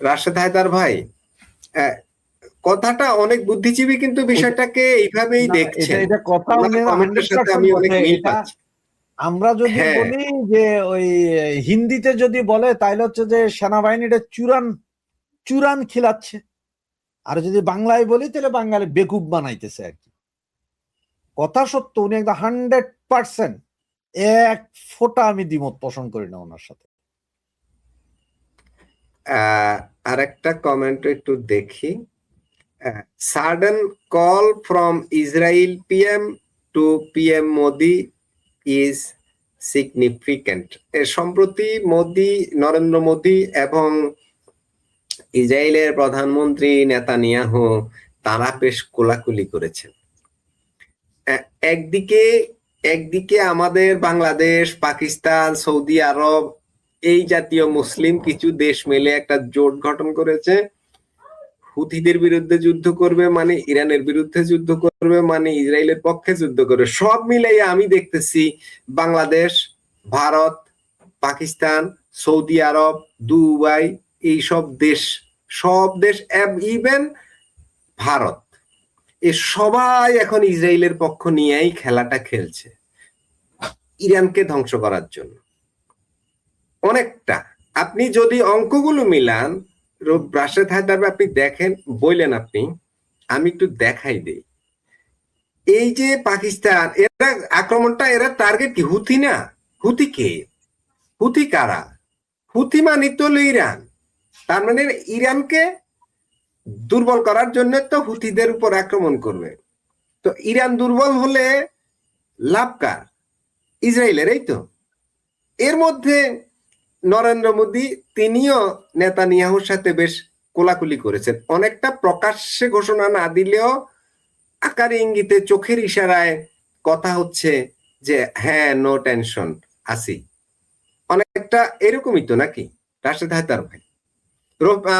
রাশেদ হায়দার ভাই, কথাটা অনেক বুদ্ধিজীবী কিন্তু বিষয়টাকে এইভাবেই দেখছেন। এটা কথা কমেন্টের সাথে আমি অনেক মিল পাচ্ছি। আমরা যদি বলি যে ওই হিন্দিতে যদি বলে তাহলে হচ্ছে যে সেনাবাহিনীটা চুরান খিলাচ্ছে, আর যদি বাংলায় বলি তাহলে বাঙালি বেকুব বানাইতেছে আর কি। কথা সত্য, উনি একদম 100% এক ফোঁটা আমি দ্বিমত পোষণ করি না ওনার সাথে। আরেকটা কমেন্ট একটু দেখি। Sudden call from Israel PM to PM Modi is significant. সম্প্রতি নরেন্দ্র মোদি এবং ইসরায়েলের প্রধানমন্ত্রী নেতানিয়াহু তারা বেশ কোলাকুলি করেছেন। একদিকে আমাদের বাংলাদেশ, পাকিস্তান, সৌদি আরব, এই জাতীয় মুসলিম কিছু দেশ মিলে একটা জোট গঠন করেছে। হুথিদের বিরুদ্ধে যুদ্ধ করবে মানে ইরানের বিরুদ্ধে যুদ্ধ করবে মানে ইসরায়েলের পক্ষে যুদ্ধ করবে। সব মিলাই আমি দেখতেছি বাংলাদেশ, ভারত, পাকিস্তান, সৌদি আরব, দুবাই, এই সব দেশ ইভেন ভারত, সবাই এখন ইসরায়েলের পক্ষ নিয়েই খেলাটা খেলছে ইরানকে ধ্বংস করার জন্য। অনেকটা আপনি যদি অঙ্কগুলো মিলান, রাশেদ হায়দার, আপনি দেখেন, বললেন আপনি, আমি একটু দেখাই দেই। এই যে পাকিস্তান, আক্রমণটা এরা টার্গেট কি? হুথি না? হুথি কে? হুথি কারা? হুথি মানে তো ইরান। তার মানে ইরানকে দুর্বল করার জন্য তো হুথিদের উপর আক্রমণ করবে। তো ইরান দুর্বল হলে লাভ কার? ইসরায়েলের, এই তো। এর মধ্যে নরেন্দ্র মোদী তিনিও নেতানিয়াহুর সাথে বেশ কোলাকুলি করেছেন, অনেকটা প্রকাশ্যে ঘোষণা না দিলেও আকারে ইঙ্গিতে চোখের ইশারায় কথা হচ্ছে যে হ্যাঁ, নো টেনশন, আসি। অনেকটা এরকমই তো নাকি রাশেদ হায়দার ভাই?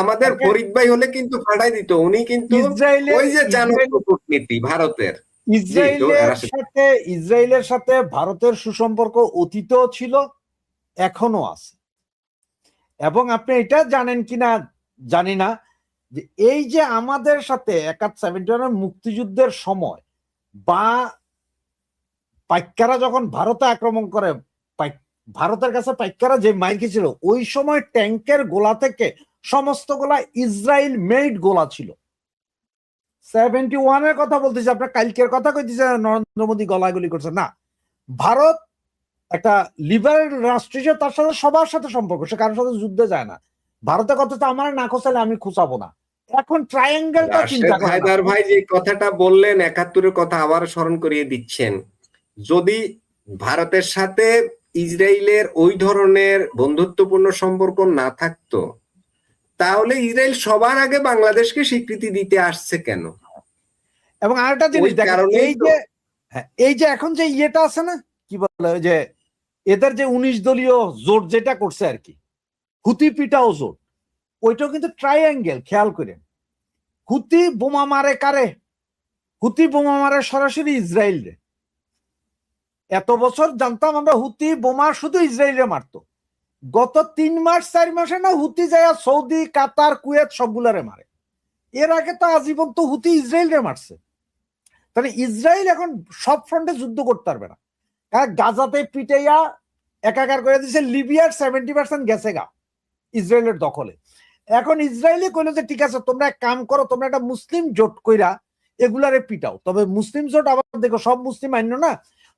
আমাদের ফরিদ ভাই হলে কিন্তু ফাটাই দিত, উনি কিন্তু ওই যে চাণক্য কূটনীতি ভারতের। ইসরায়েলের সাথে ভারতের সুসম্পর্ক অতীতও ছিল, এখনো আছে। এবং আপনি এটা জানেন কিনা জানি না, যে এই যে আমাদের সাথে 71 মুক্তিযুদ্ধের সময় বা পাইকারা যখন ভারতে আক্রমণ করে, ভারতের কাছে পাইকারা যে মাইর খেয়েছিল, ওই সময় ট্যাঙ্কের গোলা থেকে সমস্ত গোলা ইসরায়েল মেড গোলা ছিল। 71-এর কথা বলতেছি, আপনার কালকের কথা কইতেছে নরেন্দ্র মোদী গলাগুলি করছে না। ভারত একটা লিবারেল রাষ্ট্র, তার সাথে সবার সাথে সম্পর্ক, সে কারোর সাথে যুদ্ধে যায় না। ভারতের কথা তো আমার না খোঁচালে আমি খোঁচাবো না। এখন ট্রায়াঙ্গেলটা চিন্তা করেন। হায়দার ভাই যে কথাটা বললেন 71-এর কথা আবার স্মরণ করিয়ে দিচ্ছেন। যদি ভারতের সাথে ইসরায়েলের ওই ধরনের বন্ধুত্বপূর্ণ সম্পর্ক না থাকতো, তাহলে ইসরায়েল সবার আগে বাংলাদেশকে স্বীকৃতি দিতে আসছে কেন? এবং আরেকটা জিনিস দেখেন, এই যে এখন যে ইয়েটা আছে না, কি বলে, যে এদের যে 19 দলীয় জোট যেটা করছে আর কি, হুতি পিটাও জোট, ওইটাও কিন্তু ট্রায়াঙ্গেল। খেয়াল করেন, হুতি বোমা মারে কারে? হুতি বোমা মারে সরাসরি ইসরায়েল রে। এত বছর জানতাম আমরা হুতি বোমা শুধু ইসরায়েলে মারতো, গত 3 মাস 4 মাসে না হুতি যায় সৌদি, কাতার, কুয়েত সবগুলারে মারে। এর আগে তো আজীবন তো হুতি ইসরায়েলরে মারছে। তাহলে ইসরায়েল এখন সব ফ্রন্টে যুদ্ধ করতে পারবে না, কারণ গাজাতে পিটাইয়া একাকার করে দিয়েছে, লিবিয়ার 70% গেছে গা ইসরায়েলের দখলে। এখন ইসরায়েলি কইলো যে ঠিক আছে, তোমরা এক কাম করো, তোমরা একটা মুসলিম জোট কইরা এগুলারে পিটাও। তবে মুসলিম জোট আবার দেখো, সব মুসলিম মান্য না,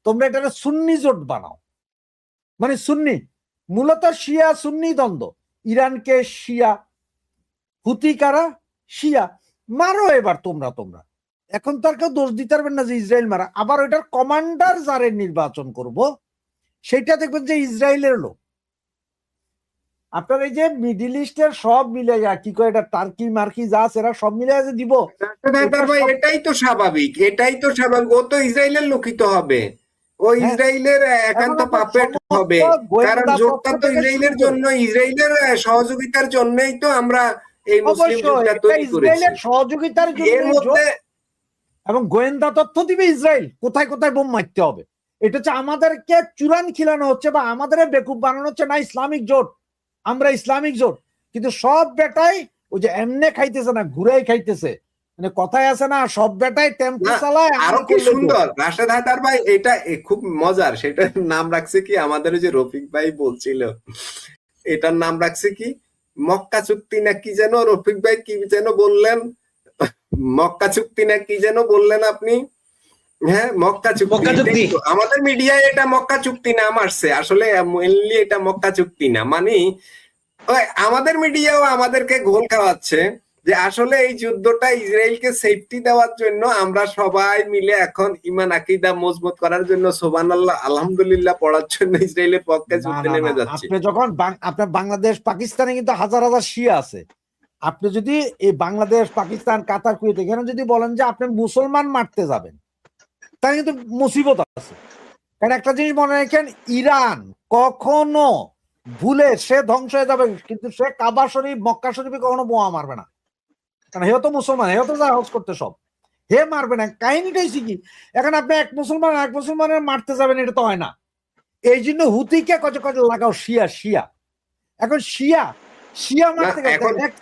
তোমরা এটা সুন্নি জোট বানাও। মানে সুন্নি, মূলত শিয়া সুন্নি দ্বন্দ্ব, ইরানকে শিয়া, হুতি কারা শিয়া, মারো এবার তোমরা। এখন তার কেউ দোষ দিতে পারবেন না যে ইসরায়েল মারা। আবার ওইটার কমান্ডার যারে নির্বাচন করব, সেটা দেখবেন যে ইসরায়েলের লোক। আপনার এই যে মিডিল ইস্টের সব মিলে কি করে, এটা টার্কি মার্কি যা আছে এরা সব মিলে যে দিব, এটাই তো স্বাভাবিক, ও তো ইসরায়েলের লোকিত হবে, ও ইসরায়েলের একান্ত পাপেট হবে। কারণ জোটটা তো ইসরায়েলের জন্য, ইসরায়েলের সহযোগিতার জন্যই তো আমরা এই মুসলিম জোটটা তৈরি করেছি। সহযোগিতার জন্য এবং গোয়েন্দা তথ্য দিবে ইসরায়েল কোথায় কোথায় বোম মারতে হবে। এটা হচ্ছে আমাদেরকে চুরান খিলানো হচ্ছে বা আমাদের বেকুব বানানো হচ্ছে না ইসলামিক জোট, আমরা ইসলামিক জোট। কিন্তু সব বেটাই ওই যে এমনে খাইতেছে না, ঘুরাই খাইতেছে। মানে কথায় আছে না, সব বেটাই টেম্পো চালায়। আরো কি সুন্দর রাশেদ হায়দার ভাই, এটা খুব মজার। সেটার নাম রাখছে কি, আমাদের যে রফিক ভাই বলছিল, এটার নাম রাখছে কি মক্কা চুক্তি না কি যেন, রফিক ভাই কি যেন বললেন, মক্কা চুক্তি না কি যেন বললেন আপনি? হ্যাঁ, মক্কা চুক্তি। আমাদের মিডিয়ায় এটা মক্কা চুক্তি নাম আসছে, আসলে মেইনলি এটা মক্কা চুক্তি না। মানে আমাদের মিডিয়াও আমাদেরকে ঘোল খাওয়াচ্ছে যে আসলে এই যুদ্ধটা ইসরায়েলকে সেফটি দেওয়ার জন্য আমরা সবাই মিলে এখন ইমান আকীদা মজবুত করার জন্য সুবহানাল্লাহ আলহামদুলিল্লাহ পড়ার জন্য ইসরায়েলের পক্ষে যুদ্ধে নেমে যাচ্ছি। আপনি যখন আপনার বাংলাদেশ পাকিস্তানে কিন্তু হাজার হাজার শিয়া আছে, আপনি যদি এই বাংলাদেশ পাকিস্তান কাতার কুয়েত এখানে যদি বলেন যে আপনি মুসলমান মারতে যাবেন, তাহলে কিন্তু মুসিবত আছে। কারণ একটা জিনিস মনে রাখেন, ইরান কখনো ভুলে সে ধ্বংস হয়ে যাবে, কিন্তু সে কাবা শরীফ মক্কা শরীফে কখনো বোমা মারবে না। কারণ হেও তো মুসলমান, হেও তো যায় হজ করতে, সব হে মারবে না। কাহিনীটাই শিখি। এখন আপনি এক মুসলমানের মারতে যাবেন, এটা তো হয় না। এই জন্য হুতিকে কত কত লাগাও শিয়া শিয়া। এখন শিয়া মারতে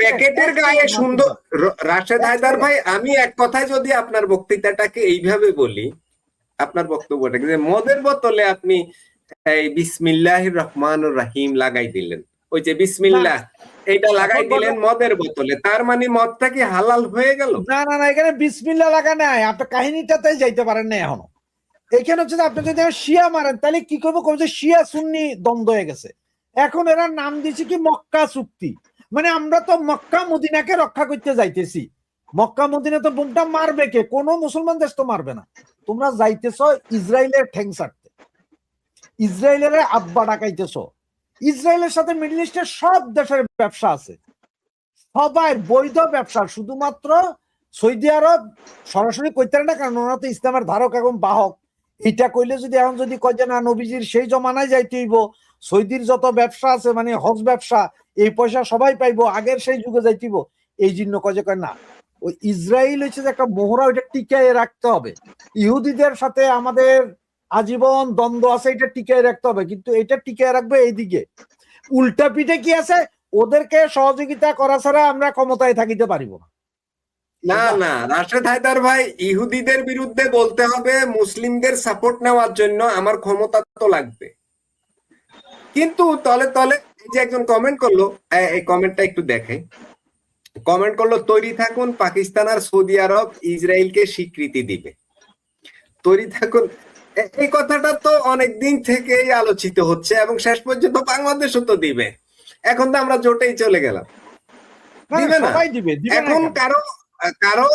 প্যাকেটের গায়ে সুন্দর। রাশেদ হায়দার ভাই, আমি এক কথায় যদি আপনার বক্তৃতাটাকে এইভাবে বলি, আপনার বক্তব্যটাকে, যে মদের বোতলে আপনি এই বিসমিল্লাহির রহমানির রহিম লাগাই দিলেন, ওই যে বিসমিল্লাহ এটা লাগাই দিলেন মদের বোতলে, তার মানে মদটা কি হালাল হয়ে গেল? না, এখানে বিসমিল্লাহ লাগা নাই। আপনার কাহিনীটাতে যাইতে পারেন না এখনো। এখানে হচ্ছে যে আপনি যদি শিয়া মারেন, তাহলে কি করবো, যে শিয়া সুন্নি দ্বন্দ্ব হয়ে গেছে। এখন এরা নাম দিচ্ছে কি মক্কা চুক্তি। মানে আমরা তো মক্কা মদিনাকে রক্ষা করতে যাইতেছি, মক্কা মদিনা তো বোমটা মারবে কে? কোন মুসলমান দেশ তো মারবে না। তোমরা যাইতেছো ইসরায়েলের ঠ্যাং ছাড়তে, ইসরায়েলের আব্বা ডাকাইতেছো। ইসরায়েলের সাথে মিডল ইস্টের সব দেশের ব্যবসা আছে, সবাই বৈধ ব্যবসা। শুধুমাত্র সৌদি আরব সরাসরি কইতে না, কারণ ওরা তো ইসলামের ধারক এবং বাহক। এটা কইলে যদি এখন যদি কয় যে না নবীজির সেই জমানায় যাইতে হইব, সৌদির যত ব্যবসা আছে মানে হজ ব্যবসা, এই পয়সা সবাই পাইবো, আগের সেই যুগে যাইতে হইব, এই জন্য কয় যে কয় না। ওই ইসরায়েল হচ্ছে যে একটা মোহরা, ওইটা টিকায় রাখতে হবে। ইহুদিদের সাথে আমাদের আজীবন দ্বন্দ্ব আছে, এটা টিকায় রাখতে হবে, কিন্তু এটা টিকায় রাখবে এইদিকে। উল্টা পিঠে কি আছে, ওদেরকে সহযোগিতা করা ছাড়া আমরা ক্ষমতায় থাকিতে পারিব না। না না রাশেদ হায়দার ভাই, ইহুদিদের বিরুদ্ধে বলতে হবে মুসলিমদের সাপোর্ট নেওয়ার জন্য আমার ক্ষমতা তো লাগবে। কিন্তু তলে তলে এই যে একজন কমেন্ট করলো, এই কমেন্টটা একটু দেখে। কমেন্ট করলো, তৈরি থাকুন, পাকিস্তান আর সৌদি আরব ইসরায়েলকে স্বীকৃতি দিবে। তৈরি থাকুন, এই কথাটা তো অনেকদিন থেকেই আলোচিত হচ্ছে এবং শেষ পর্যন্ত বাংলাদেশও তো দিবে। এখন তো আমরা জোটেই চলে গেলাম, দিবে না? সবাই দিবে, দিবে না এখন কেন? কারো কারো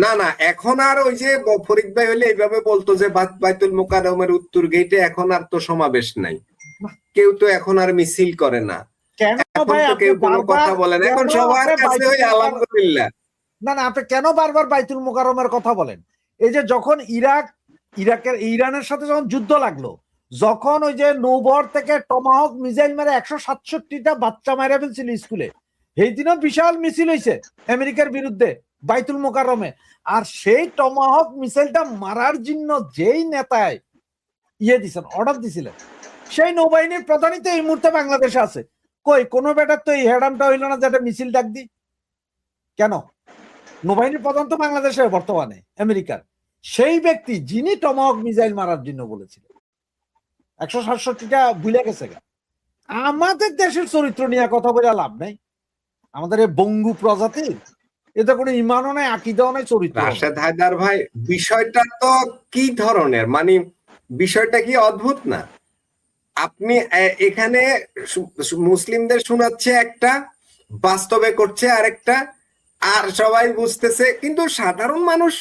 না না, এখন আর ওই যে ফরিদ ভাই হলে এইভাবে বলতো যে বাইতুল মোকাররমের উত্তর গেটে এখন আর তো সমাবেশ নাই, কেউ তো এখন আর মিছিল করে না, কেন এখন ভাই তো আপনি কেউ কোনো কথা বারবার বলে না, এখন কেন সবার আপনি কাছে ওই বাইতুল আলহামদুলিল্লাহ। না না, আপনি কেন বারবার বাইতুল মোকাররমের কথা বলেন? এই যে যখন ইরানের সাথে যখন যুদ্ধ লাগলো, যখন ওই যে নৌবহর থেকে টমাহক মিসাইল মেরে 167টা বাচ্চা মারা ফেলছিল স্কুলে, সেই দিনও বিশাল মিছিল হয়েছে আমেরিকার বিরুদ্ধে বাইতুল মোকাররমে। আর সেই টমাহক মিসাইলটা মারার জন্য যেই নেতায় দিছেন, অর্ডার দিছিলেন, সেই নৌবাহিনীর প্রধানই তো এই মুহূর্তে বাংলাদেশে আছে। কই কোন বেটার তো এই হেডামটা হইল না, যেটা মিছিল ডাক দি কেন? নৌবাহিনীর প্রধান তো বাংলাদেশে বর্তমানে আমেরিকার, সেই ব্যক্তি যিনি টমাহক মিসাইল মারার জন্য বলেছিলেন। 167টা ভুলে গেছে। আমাদের দেশের চরিত্র নিয়ে কথা বলে লাভ নাই। আমাদের এই বঙ্গু প্রজাতির এতে কোনো ইমানও নাই, আকিদাও নাই, চরিত্র। রাশেদ হায়দার ভাই, বিষয়টা তো কি ধরনের, মানে বিষয়টা কি অদ্ভুত না? আপনি এখানে মুসলিমদের শোনাচ্ছে একটা, বাস্তবে করছে আরেকটা, আর সবাই বুঝতেছে, কিন্তু সাধারণ মানুষ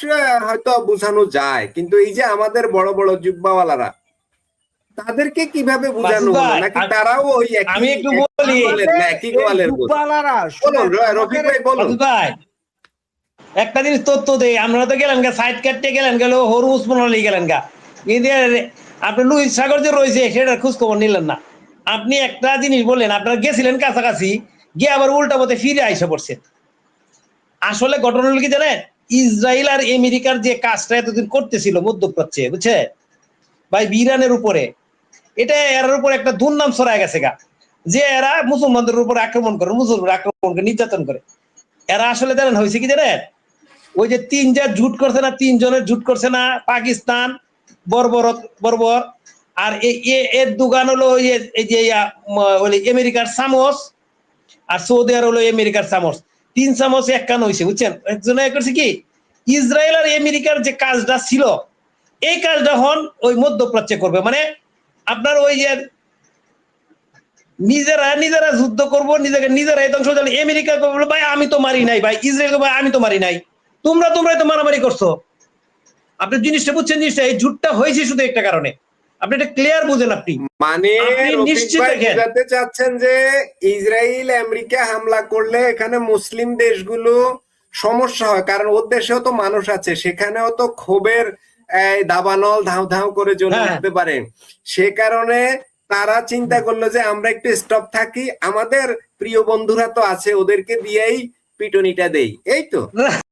হয়তো বোঝানো যায়, কিন্তু এই যে আমাদের বড় বড় জুব্বাওয়ালারা, তাদেরকে কিভাবে বোঝানো হলো? নাকি তারাও ওই আমি একটু বলি, একই গোয়ালের রফিক ভাই বলুন ভাই একটা জিনিস তথ্য দেই। আমরা তো গেলেন গা সাইড কাটতে গেলেন গেল, হরু উসমান আলী গেলেন গা, আপনি লুইস সাগর যে রয়েছে সেটার খোঁজ খবর নিলেন না। আপনি একটা জিনিস বললেন, আপনারা গেছিলেন কাছাকাছি, গিয়ে আবার উল্টা পথে ফিরে আইসা পড়ছেন। আসলে ঘটনা হলো কি জানেন, ইসরায়েল আর আমেরিকার যে কাজটা এতদিন করতেছিল মধ্যপ্রাচ্যে, বুঝছে ভাই, ইরানের উপরে, এটা এর উপর একটা দুর্নাম ছড়ায় গেছে গা, যে এরা মুসলমানদের উপর আক্রমণ করে, মুসলমান আক্রমণ করে, নির্যাতন করে। এরা আসলে জানেন হয়েছে কি জানেন, ওই যে তিনজন জুট করছে না, তিনজনের জুট করছে না, পাকিস্তান বর্বর, আর এর দোকান হলো এই যে আমেরিকার চামচ, আর সৌদি আরব হলো আমেরিকার চামচ, 3 চামচ এক কান হয়েছে, বুঝছেন? একজনে করছে কি, ইসরায়েল আর আমেরিকার যে কাজটা ছিল, এই কাজটা হন ওই মধ্যপ্রাচ্যে করবে। মানে আপনার ওই যে নিজেরা যুদ্ধ করবো, নিজেরাই ধ্বংস, আমেরিকা বললো ভাই আমি তো মারি নাই, ভাই ইসরায়েল ভাই আমি তো মারি নাই, তোমরাই তো মারামারি করছো। আপনি জিনিসটা বুঝছেন, জিনিসটা এই ঝুটটা হয়েছে শুধু একটা কারণে, আপনি এটা ক্লিয়ার বুঝেন। আপনি মানে নিশ্চিত দেখেন, বুঝাতে চাচ্ছেন যে ইসরায়েল আমেরিকা হামলা করলে এখানে মুসলিম দেশগুলো সমস্যা হয়, কারণ ওর দেশেও তো মানুষ আছে, সেখানেও তো ক্ষোভের দাবানল ধাও ধাও করে জ্বলে উঠতে পারে। সে কারণে তারা চিন্তা করলো যে আমরা একটু স্টপ থাকি, আমাদের প্রিয় বন্ধুরা তো আছে, ওদেরকে দিয়েই পিটুনিটা দেই, এই তো।